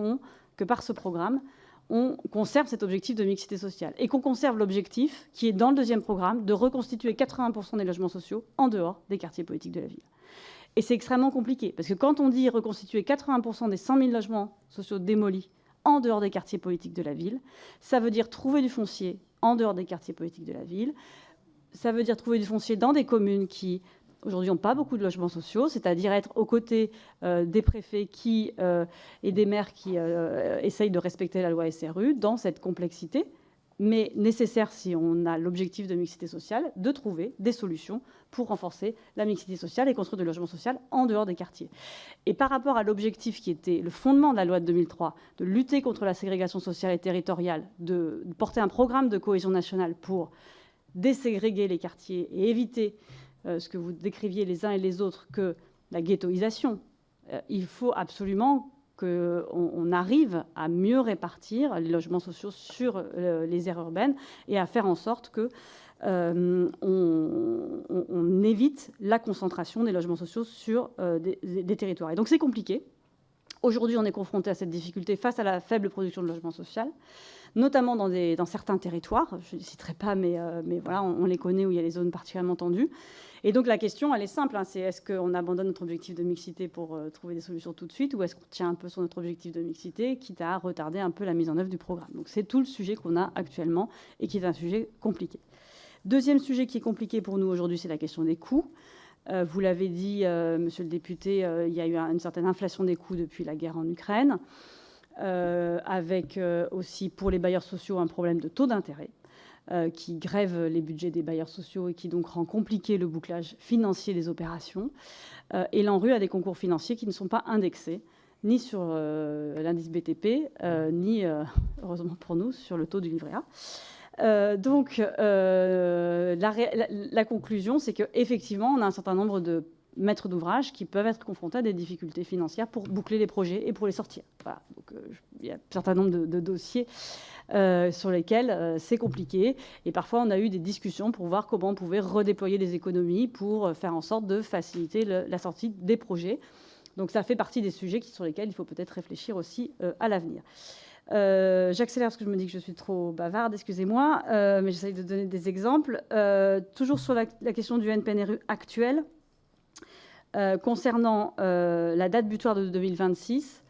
que par ce programme, on conserve cet objectif de mixité sociale et qu'on conserve l'objectif qui est dans le deuxième programme de reconstituer 80% des logements sociaux en dehors des quartiers politiques de la ville. Et c'est extrêmement compliqué, parce que quand on dit reconstituer 80% des 100 000 logements sociaux démolis en dehors des quartiers politiques de la ville, ça veut dire trouver du foncier en dehors des quartiers politiques de la ville, ça veut dire trouver du foncier dans des communes qui, aujourd'hui, n'ont pas beaucoup de logements sociaux, c'est-à-dire être aux côtés des préfets et des maires qui essayent de respecter la loi SRU dans cette complexité, mais nécessaire, si on a l'objectif de mixité sociale, de trouver des solutions pour renforcer la mixité sociale et construire du logement social en dehors des quartiers. Et par rapport à l'objectif qui était le fondement de la loi de 2003, de lutter contre la ségrégation sociale et territoriale, de porter un programme de cohésion nationale pour déségréguer les quartiers et éviter ce que vous décriviez les uns et les autres, que la ghettoisation, il faut absolument qu'on arrive à mieux répartir les logements sociaux sur les aires urbaines et à faire en sorte que on évite la concentration des logements sociaux sur des territoires. Et donc c'est compliqué. Aujourd'hui, on est confronté à cette difficulté face à la faible production de logements sociaux, notamment dans certains territoires. Je ne les citerai pas, mais voilà, on les connaît où il y a des zones particulièrement tendues. Et donc la question, elle est simple, hein, c'est est-ce qu'on abandonne notre objectif de mixité pour trouver des solutions tout de suite, ou est-ce qu'on tient un peu sur notre objectif de mixité, quitte à retarder un peu la mise en œuvre du programme. Donc c'est tout le sujet qu'on a actuellement et qui est un sujet compliqué. Deuxième sujet qui est compliqué pour nous aujourd'hui, c'est la question des coûts. Vous l'avez dit, monsieur le député, il y a eu une certaine inflation des coûts depuis la guerre en Ukraine, avec aussi pour les bailleurs sociaux un problème de taux d'intérêt qui grève les budgets des bailleurs sociaux et qui donc rend compliqué le bouclage financier des opérations. Et l'ANRU a des concours financiers qui ne sont pas indexés ni sur l'indice BTP, ni, heureusement pour nous, sur le taux du livret A. Donc, la conclusion, c'est qu'effectivement, on a un certain nombre de maîtres d'ouvrage qui peuvent être confrontés à des difficultés financières pour boucler les projets et pour les sortir. Voilà. Donc, il y a un certain nombre de dossiers sur lesquels c'est compliqué. Et parfois, on a eu des discussions pour voir comment on pouvait redéployer des économies pour faire en sorte de faciliter la sortie des projets. Donc, ça fait partie des sujets sur lesquels il faut peut-être réfléchir aussi à l'avenir. J'accélère parce que je me dis que je suis trop bavarde, excusez-moi, mais j'essaye de donner des exemples. Toujours sur la question du NPNRU actuel, concernant la date butoir de 2026,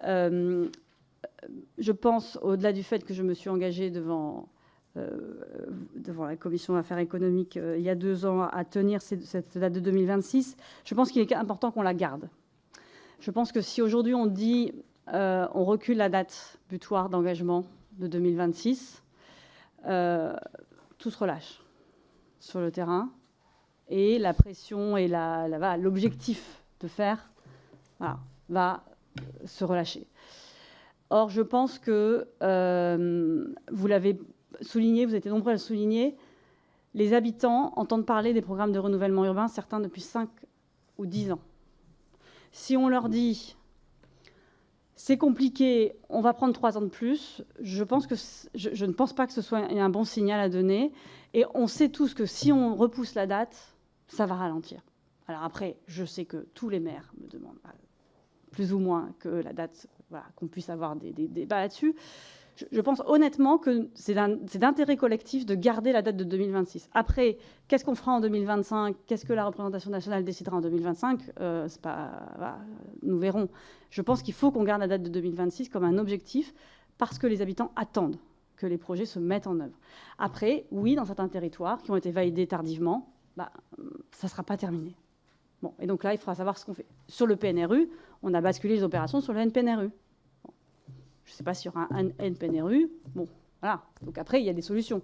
je pense, au-delà du fait que je me suis engagée devant la Commission Affaires économiques il y a 2 ans à tenir cette date de 2026, je pense qu'il est important qu'on la garde. Je pense que si aujourd'hui on dit on recule la date butoir d'engagement de 2026, tout se relâche sur le terrain et la pression et l'objectif de faire va se relâcher. Or, je pense que vous l'avez souligné, vous étiez nombreux à le souligner, les habitants entendent parler des programmes de renouvellement urbain, certains depuis 5 ou 10 ans. Si on leur dit c'est compliqué, on va prendre 3 ans de plus, je ne pense pas que ce soit un bon signal à donner. Et on sait tous que si on repousse la date, ça va ralentir. Alors après, je sais que tous les maires me demandent plus ou moins que la date, qu'on puisse avoir des débats là-dessus. Je pense honnêtement que c'est d'intérêt collectif de garder la date de 2026. Après, qu'est-ce qu'on fera en 2025 ? Qu'est-ce que la représentation nationale décidera en 2025 ? Nous verrons. Je pense qu'il faut qu'on garde la date de 2026 comme un objectif parce que les habitants attendent que les projets se mettent en œuvre. Après, oui, dans certains territoires qui ont été validés tardivement, ça ne sera pas terminé. Bon, et donc là, il faudra savoir ce qu'on fait. Sur le PNRU, on a basculé les opérations sur le NPNRU. Je ne sais pas sur un NPNRU. Bon, voilà. Donc après, il y a des solutions.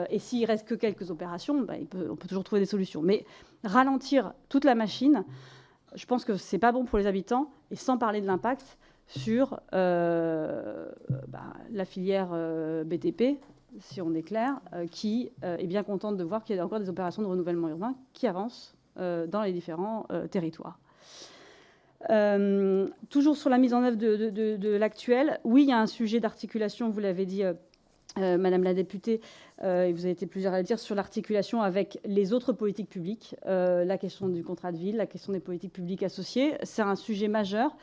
Et s'il reste que quelques opérations, on peut toujours trouver des solutions. Mais ralentir toute la machine, je pense que ce n'est pas bon pour les habitants. Et sans parler de l'impact sur la filière BTP, si on est clair, qui est bien contente de voir qu'il y a encore des opérations de renouvellement urbain qui avancent dans les différents territoires. Toujours sur la mise en œuvre de l'actuel, oui, il y a un sujet d'articulation, vous l'avez dit, Madame la députée, et vous avez été plusieurs à le dire, sur l'articulation avec les autres politiques publiques, la question du contrat de ville, la question des politiques publiques associées, c'est un sujet majeur.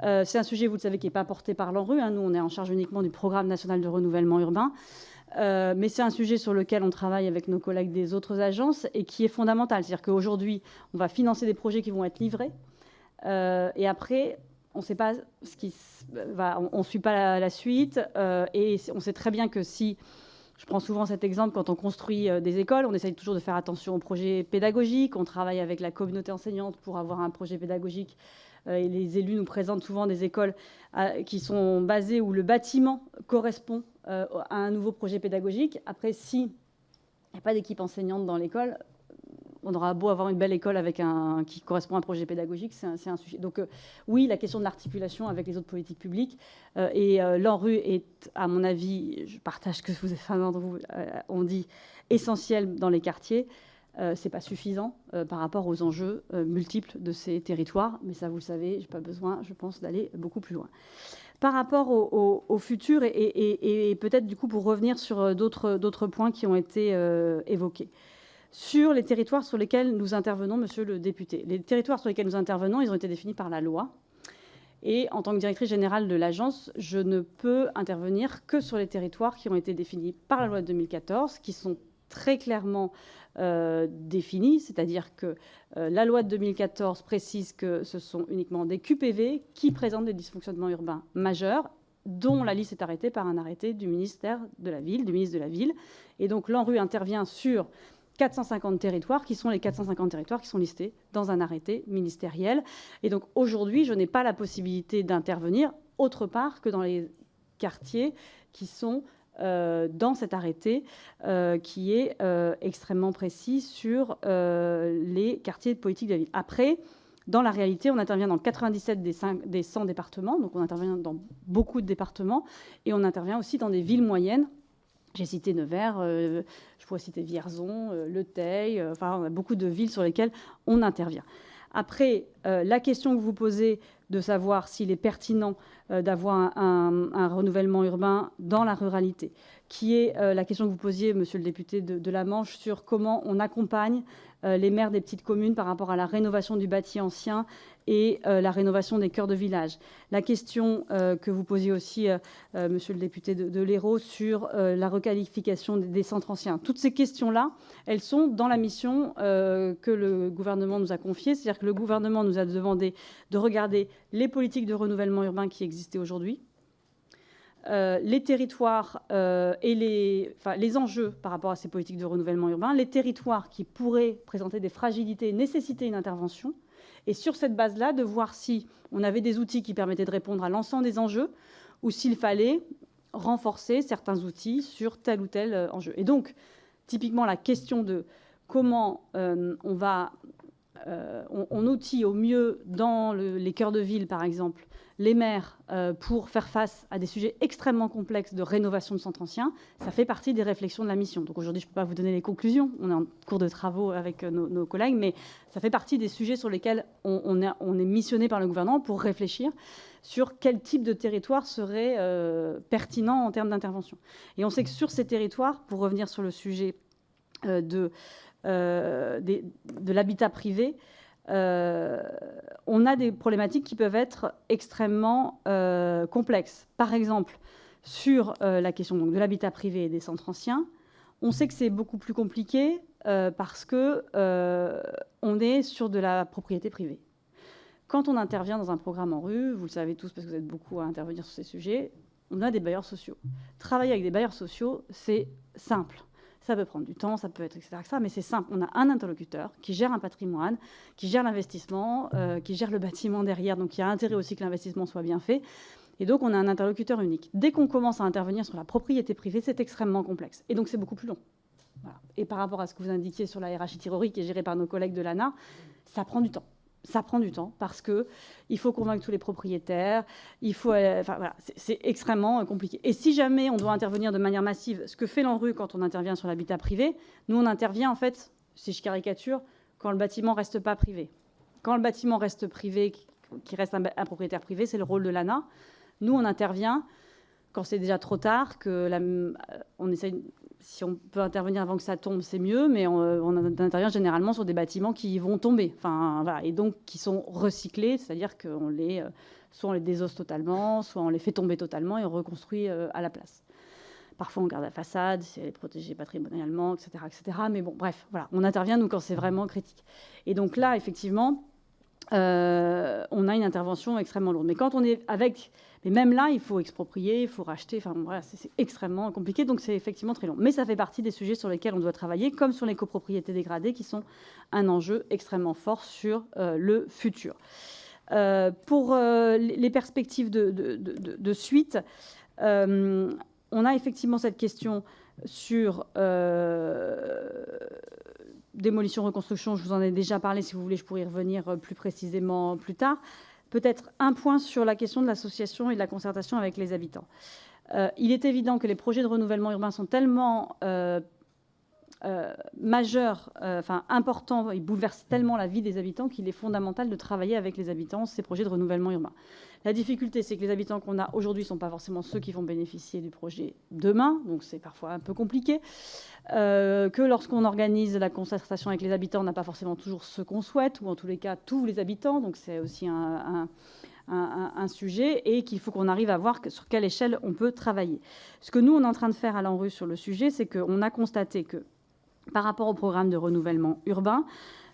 C'est un sujet, vous le savez, qui n'est pas porté par l'ANRU. Nous, on est en charge uniquement du programme national de renouvellement urbain. Mais c'est un sujet sur lequel on travaille avec nos collègues des autres agences et qui est fondamental. C'est-à-dire qu'aujourd'hui, on va financer des projets qui vont être livrés. Et après, on ne sait pas ce qui on suit pas la suite. Et on sait très bien que si, je prends souvent cet exemple, quand on construit des écoles, on essaye toujours de faire attention aux projets pédagogiques. On travaille avec la communauté enseignante pour avoir un projet pédagogique. Et les élus nous présentent souvent des écoles qui sont basées où le bâtiment correspond à un nouveau projet pédagogique. Après, s'il n'y a pas d'équipe enseignante dans l'école, on aura beau avoir une belle école avec qui correspond à un projet pédagogique, c'est un sujet. Donc oui, la question de l'articulation avec les autres politiques publiques et l'ANRU est, à mon avis, je partage ce que certains d'entre vous ont dit, essentiel dans les quartiers. Ce n'est pas suffisant par rapport aux enjeux multiples de ces territoires, mais ça, vous le savez, je n'ai pas besoin, je pense, d'aller beaucoup plus loin. Par rapport au futur, et peut-être du coup pour revenir sur d'autres points qui ont été évoqués. Sur les territoires sur lesquels nous intervenons, monsieur le député. Les territoires sur lesquels nous intervenons, ils ont été définis par la loi. Et en tant que directrice générale de l'agence, je ne peux intervenir que sur les territoires qui ont été définis par la loi de 2014, qui sont très clairement définis, c'est-à-dire que la loi de 2014 précise que ce sont uniquement des QPV qui présentent des dysfonctionnements urbains majeurs, dont la liste est arrêtée par un arrêté du ministère de la Ville, du ministre de la Ville. Et donc l'ANRU intervient sur 450 territoires, qui sont les 450 territoires qui sont listés dans un arrêté ministériel. Et donc aujourd'hui, je n'ai pas la possibilité d'intervenir autre part que dans les quartiers qui sont dans cet arrêté qui est extrêmement précis sur les quartiers de politique de la ville. Après, dans la réalité, on intervient dans 97 des 100 départements, donc on intervient dans beaucoup de départements, et on intervient aussi dans des villes moyennes. J'ai cité Nevers, je pourrais citer Vierzon, Le Teil, enfin on a beaucoup de villes sur lesquelles on intervient. Après, la question que vous posez de savoir s'il est pertinent d'avoir un renouvellement urbain dans la ruralité. qui est la question que vous posiez, monsieur le député de la Manche, sur comment on accompagne les maires des petites communes par rapport à la rénovation du bâti ancien et la rénovation des cœurs de village. La question que vous posiez aussi, monsieur le député de l'Hérault, sur la requalification des centres anciens. Toutes ces questions-là, elles sont dans la mission que le gouvernement nous a confiée. C'est-à-dire que le gouvernement nous a demandé de regarder les politiques de renouvellement urbain qui existaient aujourd'hui, les territoires et les enjeux par rapport à ces politiques de renouvellement urbain, les territoires qui pourraient présenter des fragilités et nécessiter une intervention, et sur cette base-là, de voir si on avait des outils qui permettaient de répondre à l'ensemble des enjeux ou s'il fallait renforcer certains outils sur tel ou tel enjeu. Et donc, typiquement, la question de comment on outille au mieux dans les cœurs de ville, par exemple, les maires pour faire face à des sujets extrêmement complexes de rénovation de centres anciens, ça fait partie des réflexions de la mission. Donc aujourd'hui, je ne peux pas vous donner les conclusions, on est en cours de travaux avec nos collègues, mais ça fait partie des sujets sur lesquels on est missionné par le gouvernement pour réfléchir sur quel type de territoire serait pertinent en termes d'intervention. Et on sait que sur ces territoires, pour revenir sur le sujet de l'habitat privé, on a des problématiques qui peuvent être extrêmement complexes. Par exemple, sur la question donc, de l'habitat privé et des centres anciens, on sait que c'est beaucoup plus compliqué parce qu'on est sur de la propriété privée. Quand on intervient dans un programme en rue, vous le savez tous parce que vous êtes beaucoup à intervenir sur ces sujets, on a des bailleurs sociaux. Travailler avec des bailleurs sociaux, c'est simple. Ça peut prendre du temps, ça peut être, etc., mais c'est simple. On a un interlocuteur qui gère un patrimoine, qui gère l'investissement, qui gère le bâtiment derrière. Donc, il y a intérêt aussi que l'investissement soit bien fait. Et donc, on a un interlocuteur unique. Dès qu'on commence à intervenir sur la propriété privée, c'est extrêmement complexe. Et donc, c'est beaucoup plus long. Voilà. Et par rapport à ce que vous indiquiez sur la hiérarchie théorique qui est gérée par nos collègues de l'ANA, ça prend du temps. Ça prend du temps parce qu'il faut convaincre tous les propriétaires, il faut, voilà, c'est extrêmement compliqué. Et si jamais on doit intervenir de manière massive, ce que fait l'ANRU quand on intervient sur l'habitat privé, nous on intervient en fait, si je caricature, quand le bâtiment reste pas privé. Quand le bâtiment reste privé, qui reste un propriétaire privé, c'est le rôle de l'ANA. Nous on intervient quand c'est déjà trop tard, on essaye. Si on peut intervenir avant que ça tombe, c'est mieux, mais on intervient généralement sur des bâtiments qui vont tomber, voilà, et donc qui sont recyclés, c'est-à-dire qu'on soit on les désosse totalement, soit on les fait tomber totalement et on reconstruit à la place. Parfois, on garde la façade, si elle est protégée patrimonialement, etc., etc. Mais bon, bref, voilà, on intervient, nous, quand c'est vraiment critique. Et donc là, effectivement, on a une intervention extrêmement lourde. Mais quand on est avec... Mais même là, il faut exproprier, il faut racheter. Enfin, voilà, c'est extrêmement compliqué, donc c'est effectivement très long. Mais ça fait partie des sujets sur lesquels on doit travailler, comme sur les copropriétés dégradées, qui sont un enjeu extrêmement fort sur le futur. Pour les perspectives de suite, on a effectivement cette question sur démolition, reconstruction. Je vous en ai déjà parlé. Si vous voulez, je pourrais y revenir plus précisément plus tard. Peut-être un point sur la question de l'association et de la concertation avec les habitants. Il est évident que les projets de renouvellement urbain sont tellement majeurs, importants, ils bouleversent tellement la vie des habitants qu'il est fondamental de travailler avec les habitants ces projets de renouvellement urbain. La difficulté, c'est que les habitants qu'on a aujourd'hui ne sont pas forcément ceux qui vont bénéficier du projet demain, donc c'est parfois un peu compliqué. Que lorsqu'on organise la concertation avec les habitants, on n'a pas forcément toujours ce qu'on souhaite, ou en tous les cas tous les habitants, donc c'est aussi un sujet, et qu'il faut qu'on arrive à voir sur quelle échelle on peut travailler. Ce que nous, on est en train de faire à l'ANRU sur le sujet, c'est qu'on a constaté que par rapport au programme de renouvellement urbain,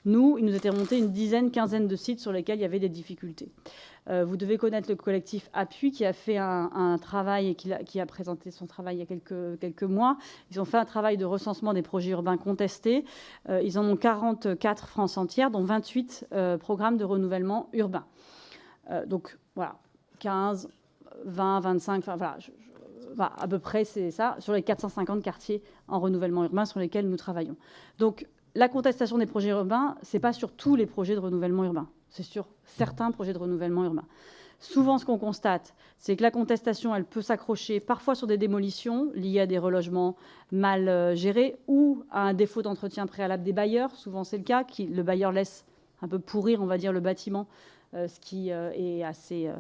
il nous était monté une quinzaine de sites sur lesquels il y avait des difficultés. Vous devez connaître le collectif Appui qui a fait un travail et qui a présenté son travail il y a quelques mois. Ils ont fait un travail de recensement des projets urbains contestés. Ils en ont 44 France entière, dont 28 programmes de renouvellement urbain. Donc voilà, 15, 20, 25, voilà, à peu près c'est ça, sur les 450 quartiers en renouvellement urbain sur lesquels nous travaillons. Donc la contestation des projets urbains, ce n'est pas sur tous les projets de renouvellement urbain, c'est sur certains projets de renouvellement urbain. Souvent, ce qu'on constate, c'est que la contestation, elle peut s'accrocher parfois sur des démolitions liées à des relogements mal gérés ou à un défaut d'entretien préalable des bailleurs. Souvent, c'est le cas, le bailleur laisse un peu pourrir, on va dire, le bâtiment, ce qui est assez,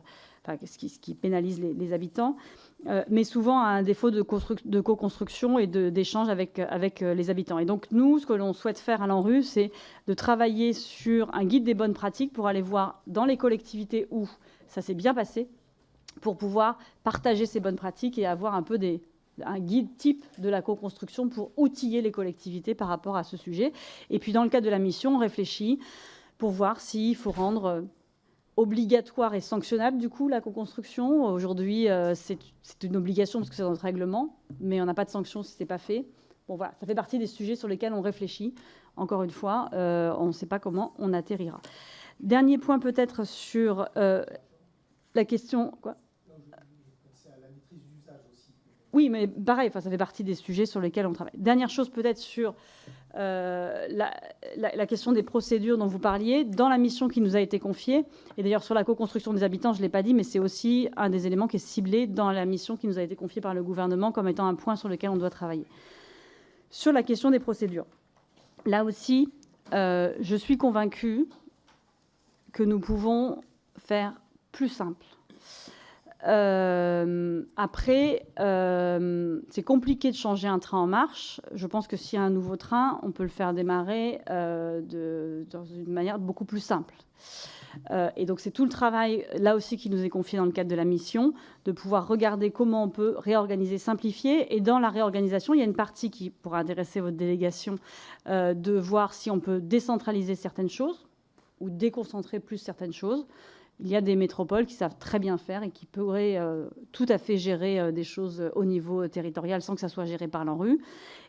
ce qui pénalise les habitants, mais souvent à un défaut de co-construction et d'échange avec les habitants. Et donc nous, ce que l'on souhaite faire à l'ANRU, c'est de travailler sur un guide des bonnes pratiques pour aller voir dans les collectivités où ça s'est bien passé, pour pouvoir partager ces bonnes pratiques et avoir un peu un guide type de la co-construction pour outiller les collectivités par rapport à ce sujet. Et puis dans le cadre de la mission, on réfléchit pour voir s'il faut rendre obligatoire et sanctionnable du coup la co-construction. Aujourd'hui, c'est une obligation parce que c'est dans notre règlement, mais on n'a pas de sanction si c'est pas fait. Bon voilà, ça fait partie des sujets sur lesquels on réfléchit. Encore une fois, on ne sait pas comment on atterrira. Dernier point peut-être sur la question... Quoi ? Oui, mais pareil, ça fait partie des sujets sur lesquels on travaille. Dernière chose peut-être sur la question des procédures dont vous parliez. Dans la mission qui nous a été confiée, et d'ailleurs sur la co-construction des habitants, je ne l'ai pas dit, mais c'est aussi un des éléments qui est ciblé dans la mission qui nous a été confiée par le gouvernement comme étant un point sur lequel on doit travailler. Sur la question des procédures, là aussi, je suis convaincue que nous pouvons faire plus simple. Après, c'est compliqué de changer un train en marche. Je pense que s'il y a un nouveau train, on peut le faire démarrer dans une manière beaucoup plus simple. Et donc c'est tout le travail, là aussi, qui nous est confié dans le cadre de la mission, de pouvoir regarder comment on peut réorganiser, simplifier. Et dans la réorganisation, il y a une partie qui pourra intéresser votre délégation, de voir si on peut décentraliser certaines choses ou déconcentrer plus certaines choses. Il y a des métropoles qui savent très bien faire et qui pourraient tout à fait gérer des choses au niveau territorial sans que ça soit géré par l'ANRU.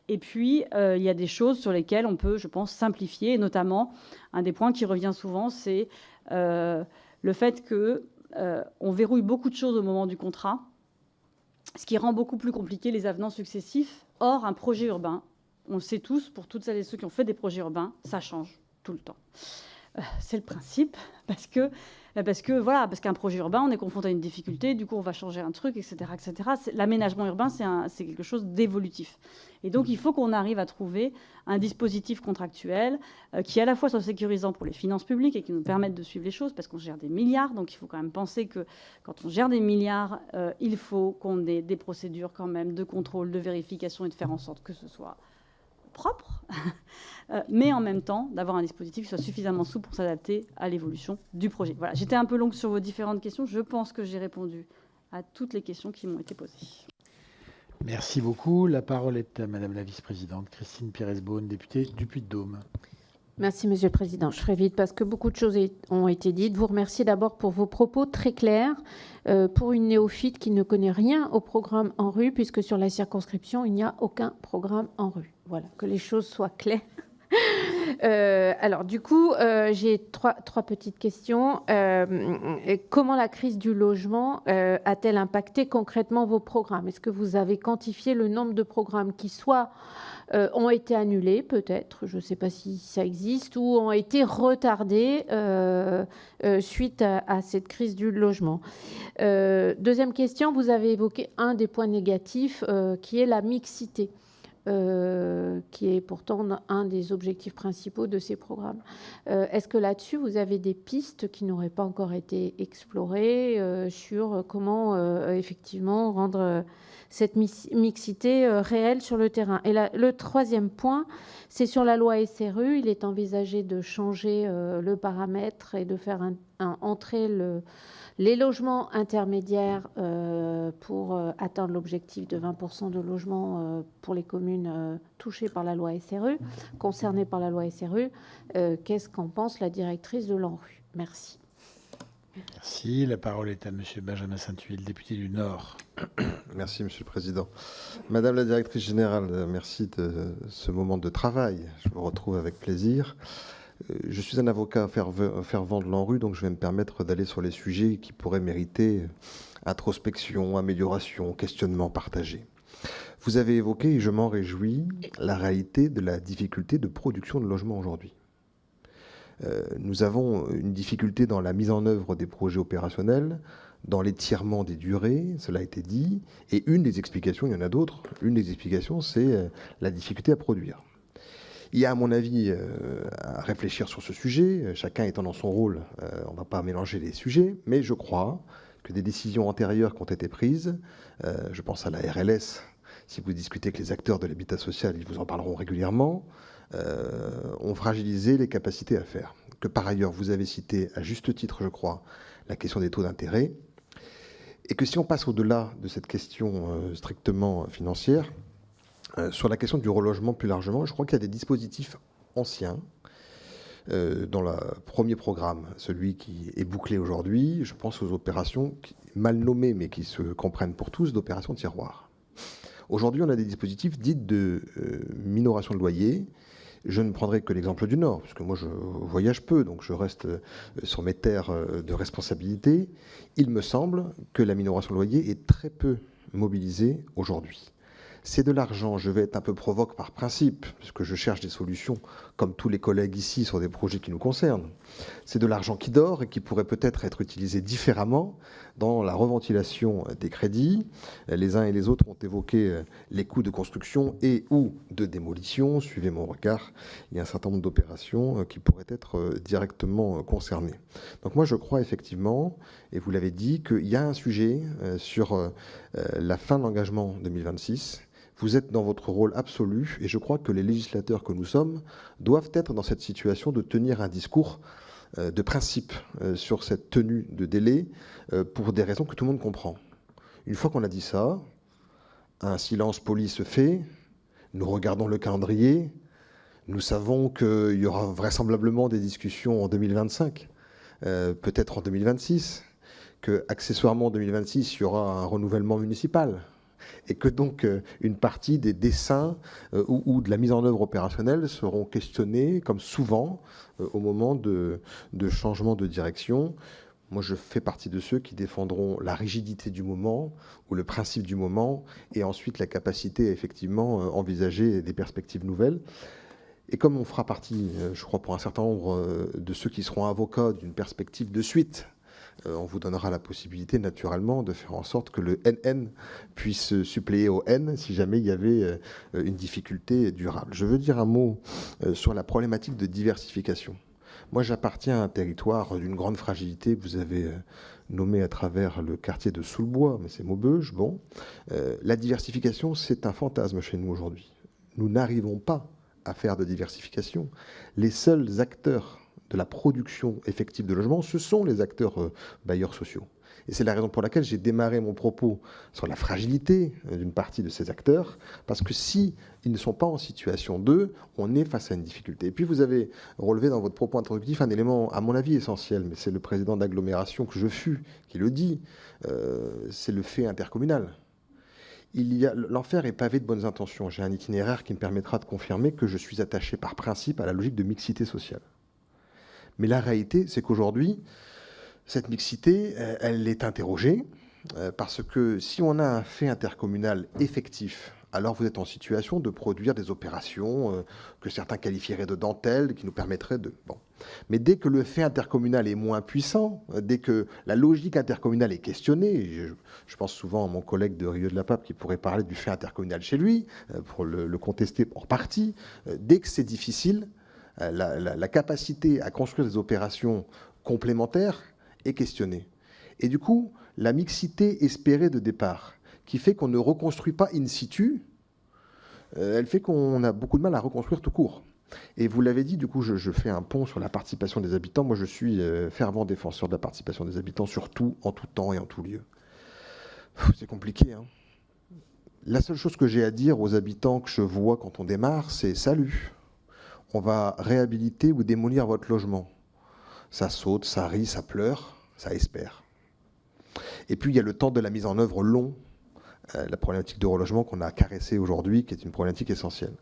Et puis, il y a des choses sur lesquelles on peut, je pense, simplifier. Et notamment, un des points qui revient souvent, c'est le fait qu'on verrouille beaucoup de choses au moment du contrat, ce qui rend beaucoup plus compliqué les avenants successifs. Or, un projet urbain, on le sait tous, pour toutes celles et ceux qui ont fait des projets urbains, ça change tout le temps. C'est le principe, parce qu'un projet urbain, on est confronté à une difficulté, du coup on va changer un truc, etc. etc. L'aménagement urbain, c'est quelque chose d'évolutif. Et donc il faut qu'on arrive à trouver un dispositif contractuel qui à la fois soit sécurisant pour les finances publiques et qui nous permette de suivre les choses, parce qu'on gère des milliards, donc il faut quand même penser que quand on gère des milliards, il faut qu'on ait des procédures quand même de contrôle, de vérification et de faire en sorte que ce soit propre, mais en même temps d'avoir un dispositif qui soit suffisamment souple pour s'adapter à l'évolution du projet. Voilà, j'étais un peu longue sur vos différentes questions. Je pense que j'ai répondu à toutes les questions qui m'ont été posées. Merci beaucoup. La parole est à Madame la vice-présidente Christine Pires-Beaune, députée du Puy-de-Dôme. Merci, Monsieur le Président. Je ferai vite parce que beaucoup de choses ont été dites. Vous remercier d'abord pour vos propos très clairs. Pour une néophyte qui ne connaît rien au programme ANRU, puisque sur la circonscription, il n'y a aucun programme ANRU. Voilà, que les choses soient claires. Alors, du coup, j'ai trois petites questions. Comment la crise du logement a-t-elle impacté concrètement vos programmes? Est-ce que vous avez quantifié le nombre de programmes qui soit ont été annulés, peut-être, je ne sais pas si ça existe, ou ont été retardés suite à cette crise du logement? Deuxième question, vous avez évoqué un des points négatifs qui est la mixité. Qui est pourtant un des objectifs principaux de ces programmes. Est-ce que là-dessus, vous avez des pistes qui n'auraient pas encore été explorées sur comment effectivement rendre cette mixité réelle sur le terrain? Et le troisième point, c'est sur la loi SRU. Il est envisagé de changer le paramètre et de faire entrer les logements intermédiaires pour atteindre l'objectif de 20% de logements pour les communes touchées par la loi SRU, concernées par la loi SRU. Qu'est-ce qu'en pense la directrice de l'ANRU? Merci. Merci. La parole est à Monsieur Benjamin Saint-Huil, député du Nord. Merci, Monsieur le Président. Madame la directrice générale, merci de ce moment de travail. Je vous retrouve avec plaisir. Je suis un avocat fervent de l'ANRU, donc je vais me permettre d'aller sur les sujets qui pourraient mériter introspection, amélioration, questionnement partagé. Vous avez évoqué, et je m'en réjouis, la réalité de la difficulté de production de logements aujourd'hui. Nous avons une difficulté dans la mise en œuvre des projets opérationnels, dans l'étirement des durées, cela a été dit, et une des explications, il y en a d'autres, une des explications, c'est la difficulté à produire. Il y a, à mon avis, à réfléchir sur ce sujet, chacun étant dans son rôle, on ne va pas mélanger les sujets, mais je crois que des décisions antérieures qui ont été prises, je pense à la RLS, si vous discutez avec les acteurs de l'habitat social, ils vous en parleront régulièrement, ont fragilisé les capacités à faire. Que par ailleurs, vous avez cité, à juste titre, je crois, la question des taux d'intérêt, et que si on passe au-delà de cette question strictement financière, sur la question du relogement plus largement, je crois qu'il y a des dispositifs anciens dans le premier programme, celui qui est bouclé aujourd'hui. Je pense aux opérations mal nommées, mais qui se comprennent pour tous, d'opérations tiroirs. Aujourd'hui, on a des dispositifs dits de minoration de loyer. Je ne prendrai que l'exemple du Nord, parce que moi je voyage peu, donc je reste sur mes terres de responsabilité. Il me semble que la minoration de loyer est très peu mobilisée aujourd'hui. C'est de l'argent, je vais être un peu provoque par principe, parce que je cherche des solutions, comme tous les collègues ici, sur des projets qui nous concernent. C'est de l'argent qui dort et qui pourrait peut-être être utilisé différemment dans la reventilation des crédits. Les uns et les autres ont évoqué les coûts de construction et ou de démolition. Suivez mon regard, il y a un certain nombre d'opérations qui pourraient être directement concernées. Donc moi je crois effectivement, et vous l'avez dit, qu'il y a un sujet sur la fin de l'engagement 2026. Vous êtes dans votre rôle absolu et je crois que les législateurs que nous sommes doivent être dans cette situation de tenir un discours de principe sur cette tenue de délai pour des raisons que tout le monde comprend. Une fois qu'on a dit ça, un silence poli se fait, nous regardons le calendrier, nous savons qu'il y aura vraisemblablement des discussions en 2025, peut-être en 2026, que accessoirement en 2026 il y aura un renouvellement municipal. Et que donc une partie des dessins ou de la mise en œuvre opérationnelle seront questionnés, comme souvent, au moment de changement de direction. Moi, je fais partie de ceux qui défendront la rigidité du moment ou le principe du moment, et ensuite la capacité à effectivement envisager des perspectives nouvelles. Et comme on fera partie, je crois, pour un certain nombre de ceux qui seront avocats d'une perspective de suite, on vous donnera la possibilité naturellement de faire en sorte que le NN puisse suppléer au N si jamais il y avait une difficulté durable. Je veux dire un mot sur la problématique de diversification. Moi, j'appartiens à un territoire d'une grande fragilité que vous avez nommé à travers le quartier de Soulbois, mais c'est Maubeuge. Bon, la diversification, c'est un fantasme chez nous aujourd'hui. Nous n'arrivons pas à faire de diversification. Les seuls acteurs de la production effective de logements, ce sont les acteurs bailleurs sociaux. Et c'est la raison pour laquelle j'ai démarré mon propos sur la fragilité d'une partie de ces acteurs, parce que si ils ne sont pas en situation d'eux, on est face à une difficulté. Et puis vous avez relevé dans votre propos introductif un élément, à mon avis, essentiel, mais c'est le président d'agglomération que je fus qui le dit, c'est le fait intercommunal. L'enfer est pavé de bonnes intentions. J'ai un itinéraire qui me permettra de confirmer que je suis attaché par principe à la logique de mixité sociale. Mais la réalité, c'est qu'aujourd'hui, cette mixité, elle est interrogée, parce que si on a un fait intercommunal effectif, alors vous êtes en situation de produire des opérations que certains qualifieraient de dentelles, qui nous permettraient de... Bon. Mais dès que le fait intercommunal est moins puissant, dès que la logique intercommunale est questionnée, je pense souvent à mon collègue de Rieux de la Pape qui pourrait parler du fait intercommunal chez lui, pour le contester hors partie, dès que c'est difficile, la capacité à construire des opérations complémentaires est questionnée. Et du coup, la mixité espérée de départ, qui fait qu'on ne reconstruit pas in situ, elle fait qu'on a beaucoup de mal à reconstruire tout court. Et vous l'avez dit, du coup, je fais un pont sur la participation des habitants. Moi, je suis fervent défenseur de la participation des habitants, surtout en tout temps et en tout lieu. C'est compliqué, hein. La seule chose que j'ai à dire aux habitants que je vois quand on démarre, c'est « Salut !» On va réhabiliter ou démolir votre logement. Ça saute, ça rit, ça pleure, ça espère. Et puis il y a le temps de la mise en œuvre long, la problématique de relogement qu'on a caressée aujourd'hui, qui est une problématique essentielle.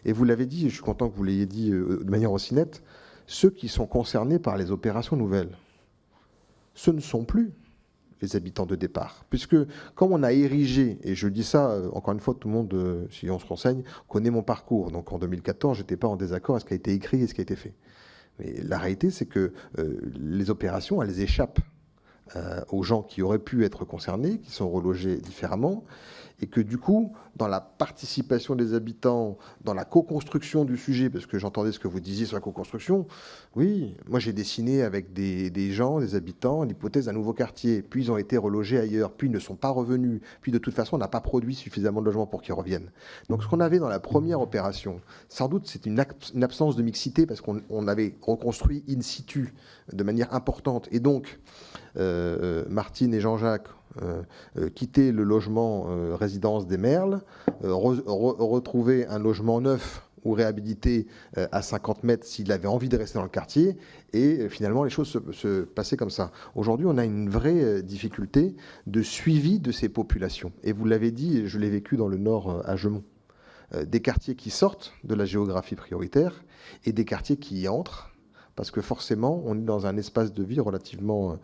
Et vous l'avez dit, je suis content que vous l'ayez dit de manière aussi nette, ceux qui sont concernés par les opérations nouvelles, ce ne sont plus les habitants de départ. Puisque comme on a érigé, et je dis ça, encore une fois, tout le monde, si on se renseigne, connaît mon parcours. Donc en 2014, je n'étais pas en désaccord avec ce qui a été écrit et ce qui a été fait. Mais la réalité, c'est que les opérations, elles échappent aux gens qui auraient pu être concernés, qui sont relogés différemment, et que du coup, dans la participation des habitants, dans la co-construction du sujet, parce que j'entendais ce que vous disiez sur la co-construction, oui, moi j'ai dessiné avec des gens, des habitants, l'hypothèse d'un nouveau quartier, puis ils ont été relogés ailleurs, puis ils ne sont pas revenus, puis de toute façon on n'a pas produit suffisamment de logements pour qu'ils reviennent. Donc ce qu'on avait dans la première opération, sans doute c'est une absence de mixité, parce qu'on avait reconstruit in situ de manière importante, et donc Martine et Jean-Jacques quitter le logement résidence des Merles, retrouver un logement neuf ou réhabilité à 50 mètres s'il avait envie de rester dans le quartier, et finalement les choses se passaient comme ça. Aujourd'hui, on a une vraie difficulté de suivi de ces populations. Et vous l'avez dit, et je l'ai vécu dans le Nord à Gemont, des quartiers qui sortent de la géographie prioritaire et des quartiers qui y entrent, parce que forcément, on est dans un espace de vie relativement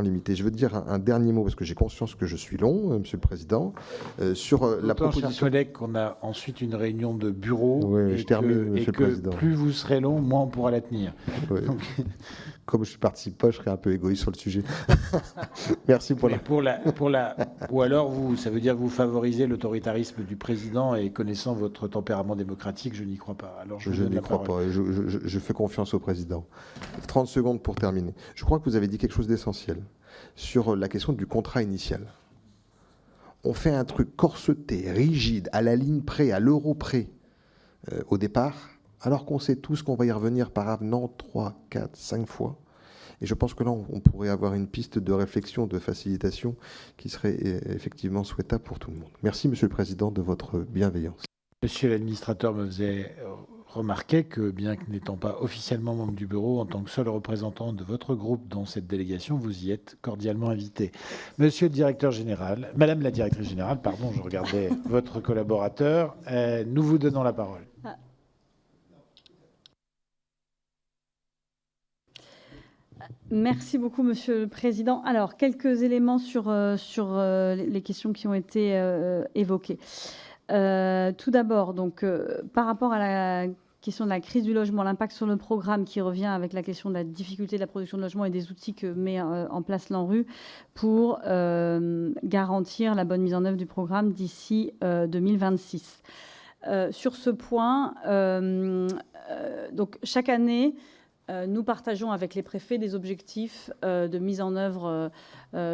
limité. Je veux dire un dernier mot, parce que j'ai conscience que je suis long, Monsieur le Président, sur la proposition... Chers collègues, qu'on a ensuite une réunion de bureau, oui, et je termine, Monsieur le Président. Plus vous serez long, moins on pourra la tenir. Oui. Comme je ne participe pas, je serai un peu égoïste sur le sujet. Merci pour Ou alors, ça veut dire que vous favorisez l'autoritarisme du Président, et connaissant votre tempérament démocratique, je n'y crois pas. Alors je n'y crois pas. Je fais confiance au Président. 30 secondes pour terminer. Je crois que vous avez dit quelque chose d'essentiel sur la question du contrat initial. On fait un truc corseté, rigide, à la ligne près, à l'euro près, au départ, alors qu'on sait tous qu'on va y revenir par avenant 3, 4, 5 fois. Et je pense que là, on pourrait avoir une piste de réflexion, de facilitation qui serait effectivement souhaitable pour tout le monde. Merci, Monsieur le Président, de votre bienveillance. Monsieur l'administrateur me faisait remarquer que, bien que n'étant pas officiellement membre du bureau, en tant que seul représentant de votre groupe dans cette délégation, vous y êtes cordialement invité. Monsieur le directeur général, Madame la directrice générale, pardon, je regardais votre collaborateur, nous vous donnons la parole. Merci beaucoup, Monsieur le Président. Alors, quelques éléments sur les questions qui ont été évoquées. Tout d'abord, donc, par rapport à la question de la crise du logement, l'impact sur le programme qui revient avec la question de la difficulté de la production de logement et des outils que met en place l'ANRU pour garantir la bonne mise en œuvre du programme d'ici 2026. Sur ce point, donc, chaque année, nous partageons avec les préfets des objectifs de mise en œuvre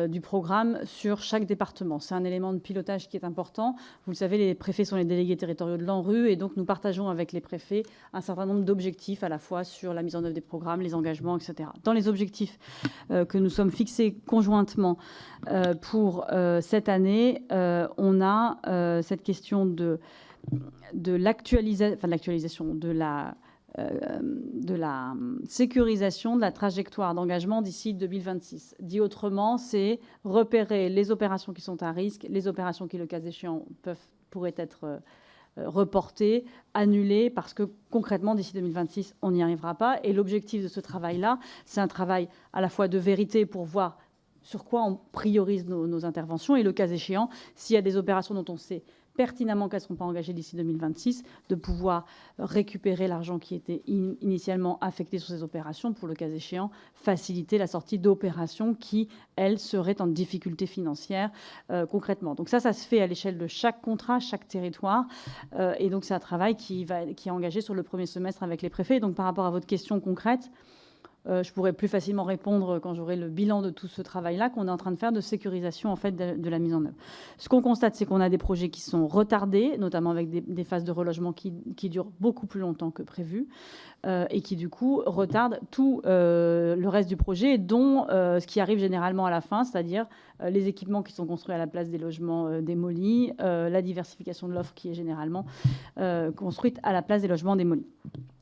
du programme sur chaque département. C'est un élément de pilotage qui est important. Vous le savez, les préfets sont les délégués territoriaux de l'ANRU, et donc nous partageons avec les préfets un certain nombre d'objectifs à la fois sur la mise en œuvre des programmes, les engagements, etc. Dans les objectifs que nous sommes fixés conjointement pour cette année, on a cette question de l'actualisation, de la sécurisation de la trajectoire d'engagement d'ici 2026. Dit autrement, c'est repérer les opérations qui sont à risque, les opérations qui, le cas échéant, pourraient être reportées, annulées, parce que concrètement, d'ici 2026, on n'y arrivera pas. Et l'objectif de ce travail-là, c'est un travail à la fois de vérité pour voir sur quoi on priorise nos interventions, et le cas échéant, s'il y a des opérations dont on sait pertinemment qu'elles ne seront pas engagées d'ici 2026, de pouvoir récupérer l'argent qui était initialement affecté sur ces opérations pour, le cas échéant, faciliter la sortie d'opérations qui, elles, seraient en difficulté financière concrètement. Donc ça se fait à l'échelle de chaque contrat, chaque territoire, et donc c'est un travail qui est engagé sur le premier semestre avec les préfets. Donc par rapport à votre question concrète, je pourrais plus facilement répondre quand j'aurai le bilan de tout ce travail-là qu'on est en train de faire de sécurisation en fait de la mise en œuvre. Ce qu'on constate, c'est qu'on a des projets qui sont retardés, notamment avec des phases de relogement qui durent beaucoup plus longtemps que prévu, et qui du coup retardent tout le reste du projet, dont ce qui arrive généralement à la fin, c'est-à-dire les équipements qui sont construits à la place des logements démolis, la diversification de l'offre qui est généralement construite à la place des logements démolis.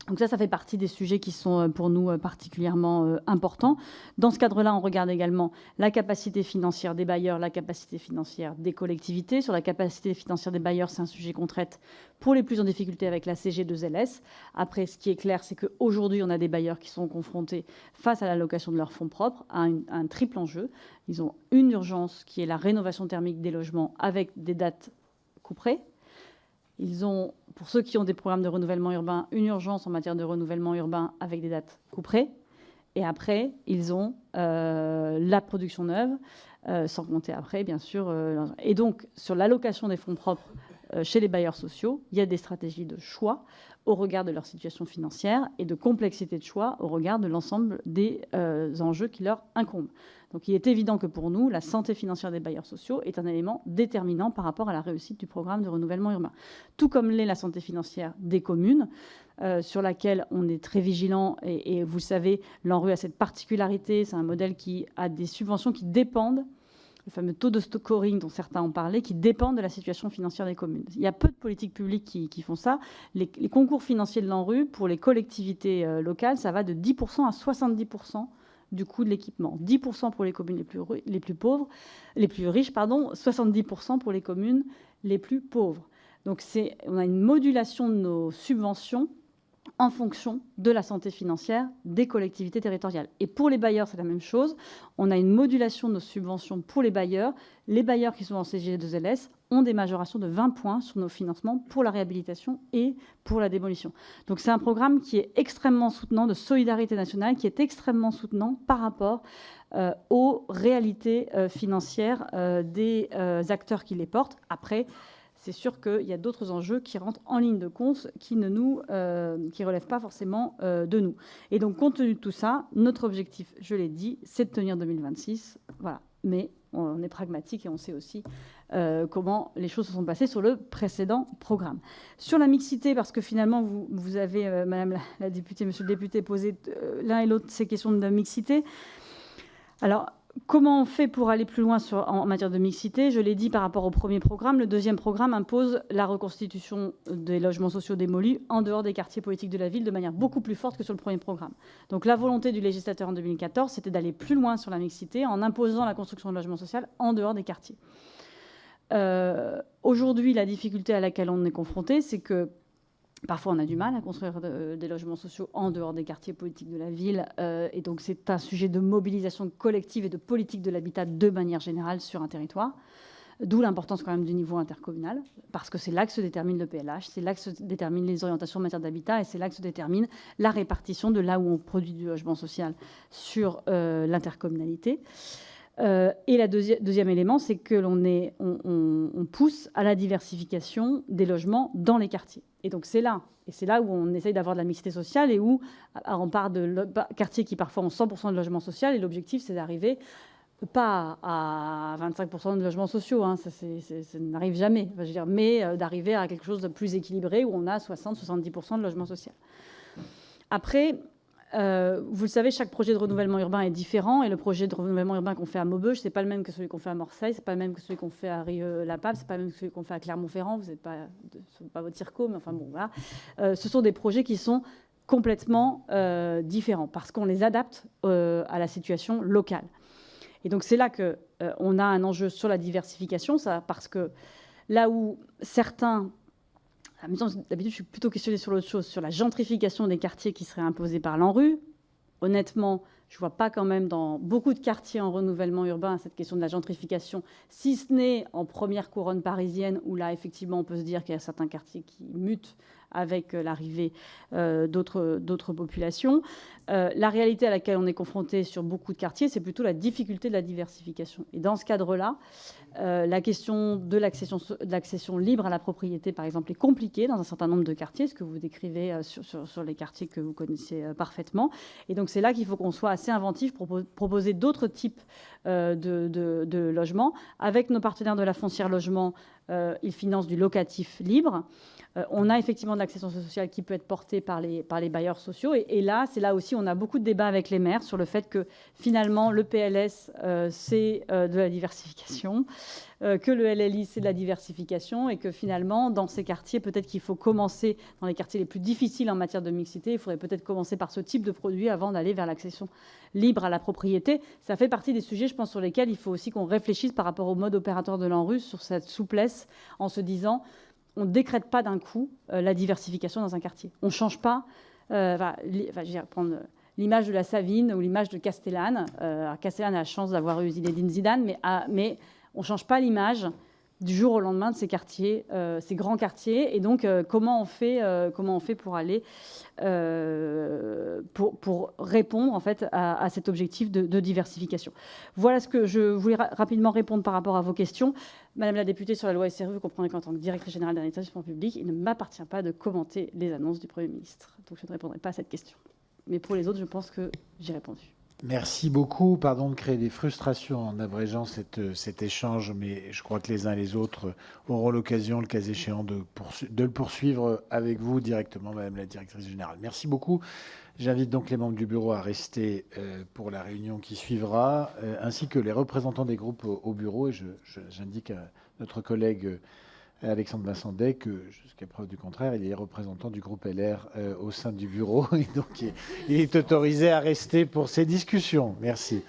Donc ça fait partie des sujets qui sont pour nous particulièrement importants. Dans ce cadre-là, on regarde également la capacité financière des bailleurs, la capacité financière des collectivités. Sur la capacité financière des bailleurs, c'est un sujet qu'on traite pour les plus en difficulté avec la CG2LS. Après, ce qui est clair, c'est qu'aujourd'hui, on a des bailleurs qui sont confrontés face à l'allocation de leurs fonds propres à un triple enjeu. Ils ont une urgence qui est la rénovation thermique des logements avec des dates couperées. Ils ont, pour ceux qui ont des programmes de renouvellement urbain, une urgence en matière de renouvellement urbain avec des dates couperées. Et après, ils ont la production neuve, sans compter après, bien sûr. Et donc, sur l'allocation des fonds propres chez les bailleurs sociaux, il y a des stratégies de choix au regard de leur situation financière et de complexité de choix au regard de l'ensemble des enjeux qui leur incombent. Donc, il est évident que pour nous, la santé financière des bailleurs sociaux est un élément déterminant par rapport à la réussite du programme de renouvellement urbain. Tout comme l'est la santé financière des communes, sur laquelle on est très vigilant. Et vous le savez, l'ANRU a cette particularité, c'est un modèle qui a des subventions qui dépendent, le fameux taux de scoring dont certains ont parlé, qui dépendent de la situation financière des communes. Il y a peu de politiques publiques qui font ça. Les concours financiers de l'ANRU, pour les collectivités locales, ça va de 10% à 70% du coût de l'équipement. 10% pour les communes les plus pauvres, les plus riches, pardon, 70% pour les communes les plus pauvres. Donc on a une modulation de nos subventions en fonction de la santé financière des collectivités territoriales. Et pour les bailleurs, c'est la même chose. On a une modulation de nos subventions pour les bailleurs. Les bailleurs qui sont en CGE2LS ont des majorations de 20 points sur nos financements pour la réhabilitation et pour la démolition. Donc c'est un programme qui est extrêmement soutenant, de solidarité nationale, qui est extrêmement soutenant par rapport aux réalités financières des acteurs qui les portent. Après, c'est sûr qu'il y a d'autres enjeux qui rentrent en ligne de compte, qui relèvent pas forcément de nous. Et donc, compte tenu de tout ça, notre objectif, je l'ai dit, c'est de tenir 2026. Voilà. Mais on est pragmatique et on sait aussi comment les choses se sont passées sur le précédent programme. Sur la mixité, parce que finalement, vous avez, Madame la députée, Monsieur le député, posé l'un et l'autre ces questions de mixité. Alors, comment on fait pour aller plus loin en matière de mixité? Je l'ai dit par rapport au premier programme. Le deuxième programme impose la reconstitution des logements sociaux démolis en dehors des quartiers politiques de la ville de manière beaucoup plus forte que sur le premier programme. Donc la volonté du législateur en 2014, c'était d'aller plus loin sur la mixité en imposant la construction de logements sociaux en dehors des quartiers. Aujourd'hui, la difficulté à laquelle on est confronté, c'est que parfois, on a du mal à construire des logements sociaux en dehors des quartiers politiques de la ville. Et donc, c'est un sujet de mobilisation collective et de politique de l'habitat de manière générale sur un territoire. D'où l'importance quand même du niveau intercommunal, parce que c'est là que se détermine le PLH, c'est là que se déterminent les orientations en matière d'habitat, et c'est là que se détermine la répartition de là où on produit du logement social sur l'intercommunalité. Et le deuxième élément, c'est que on pousse à la diversification des logements dans les quartiers. Et donc c'est là où on essaye d'avoir de la mixité sociale et où on part de quartiers qui parfois ont 100% de logement social, et l'objectif c'est d'arriver pas à 25% de logements sociaux, hein, ça n'arrive jamais, je veux dire, mais d'arriver à quelque chose de plus équilibré où on a 60-70% de logement social. Après, vous le savez, chaque projet de renouvellement urbain est différent, et le projet de renouvellement urbain qu'on fait à Maubeuge, c'est pas le même que celui qu'on fait à Marseille, c'est pas le même que celui qu'on fait à Rieux-la-Pape, c'est pas le même que celui qu'on fait à Clermont-Ferrand. Vous n'êtes pas votre circo, mais enfin bon, voilà. Ce sont des projets qui sont complètement différents parce qu'on les adapte à la situation locale. Et donc c'est là que on a un enjeu sur la diversification, ça, parce que là où certains... D'habitude, je suis plutôt questionnée sur l'autre chose, sur la gentrification des quartiers qui serait imposée par l'ANRU. Honnêtement, je ne vois pas quand même dans beaucoup de quartiers en renouvellement urbain cette question de la gentrification, si ce n'est en première couronne parisienne, où là, effectivement, on peut se dire qu'il y a certains quartiers qui mutent avec l'arrivée d'autres populations. La réalité à laquelle on est confronté sur beaucoup de quartiers, c'est plutôt la difficulté de la diversification. Et dans ce cadre-là, la question de l'accession libre à la propriété, par exemple, est compliquée dans un certain nombre de quartiers, ce que vous décrivez sur les quartiers que vous connaissez parfaitement. Et donc c'est là qu'il faut qu'on soit assez inventif pour proposer d'autres types de logements. Avec nos partenaires de la Foncière Logement, ils financent du locatif libre. On a effectivement de l'accession sociale qui peut être portée par les bailleurs sociaux. Et là, c'est là aussi, on a beaucoup de débats avec les maires sur le fait que finalement, le PLS, c'est de la diversification, que le LLI, c'est de la diversification, et que finalement, dans ces quartiers, peut-être qu'il faut commencer, dans les quartiers les plus difficiles en matière de mixité, il faudrait peut-être commencer par ce type de produit avant d'aller vers l'accession libre à la propriété. Ça fait partie des sujets, je pense, sur lesquels il faut aussi qu'on réfléchisse par rapport au mode opérateur de l'ANRU sur cette souplesse, en se disant... On ne décrète pas d'un coup la diversification dans un quartier. On ne change pas. Je vais prendre l'image de la Savine ou l'image de Castellane. Castellane a la chance d'avoir eu Zinedine Zidane, mais on ne change pas l'image du jour au lendemain de ces quartiers, ces grands quartiers. Et donc, comment on fait pour aller pour répondre en fait à cet objectif de diversification. Voilà ce que je voulais rapidement répondre par rapport à vos questions. Madame la députée, sur la loi SRU, vous comprenez qu'en tant que directrice générale d'un établissement public, il ne m'appartient pas de commenter les annonces du Premier ministre. Donc je ne répondrai pas à cette question. Mais pour les autres, je pense que j'ai répondu. Merci beaucoup. Pardon de créer des frustrations en abrégeant cet échange, mais je crois que les uns et les autres auront l'occasion, le cas échéant, de le poursuivre avec vous directement, Madame la Directrice Générale. Merci beaucoup. J'invite donc les membres du bureau à rester pour la réunion qui suivra, ainsi que les représentants des groupes au bureau. Et j'indique à notre collègue Alexandre Vincent-Day que, jusqu'à preuve du contraire, il est représentant du groupe LR au sein du bureau et donc il est autorisé à rester pour ces discussions. Merci.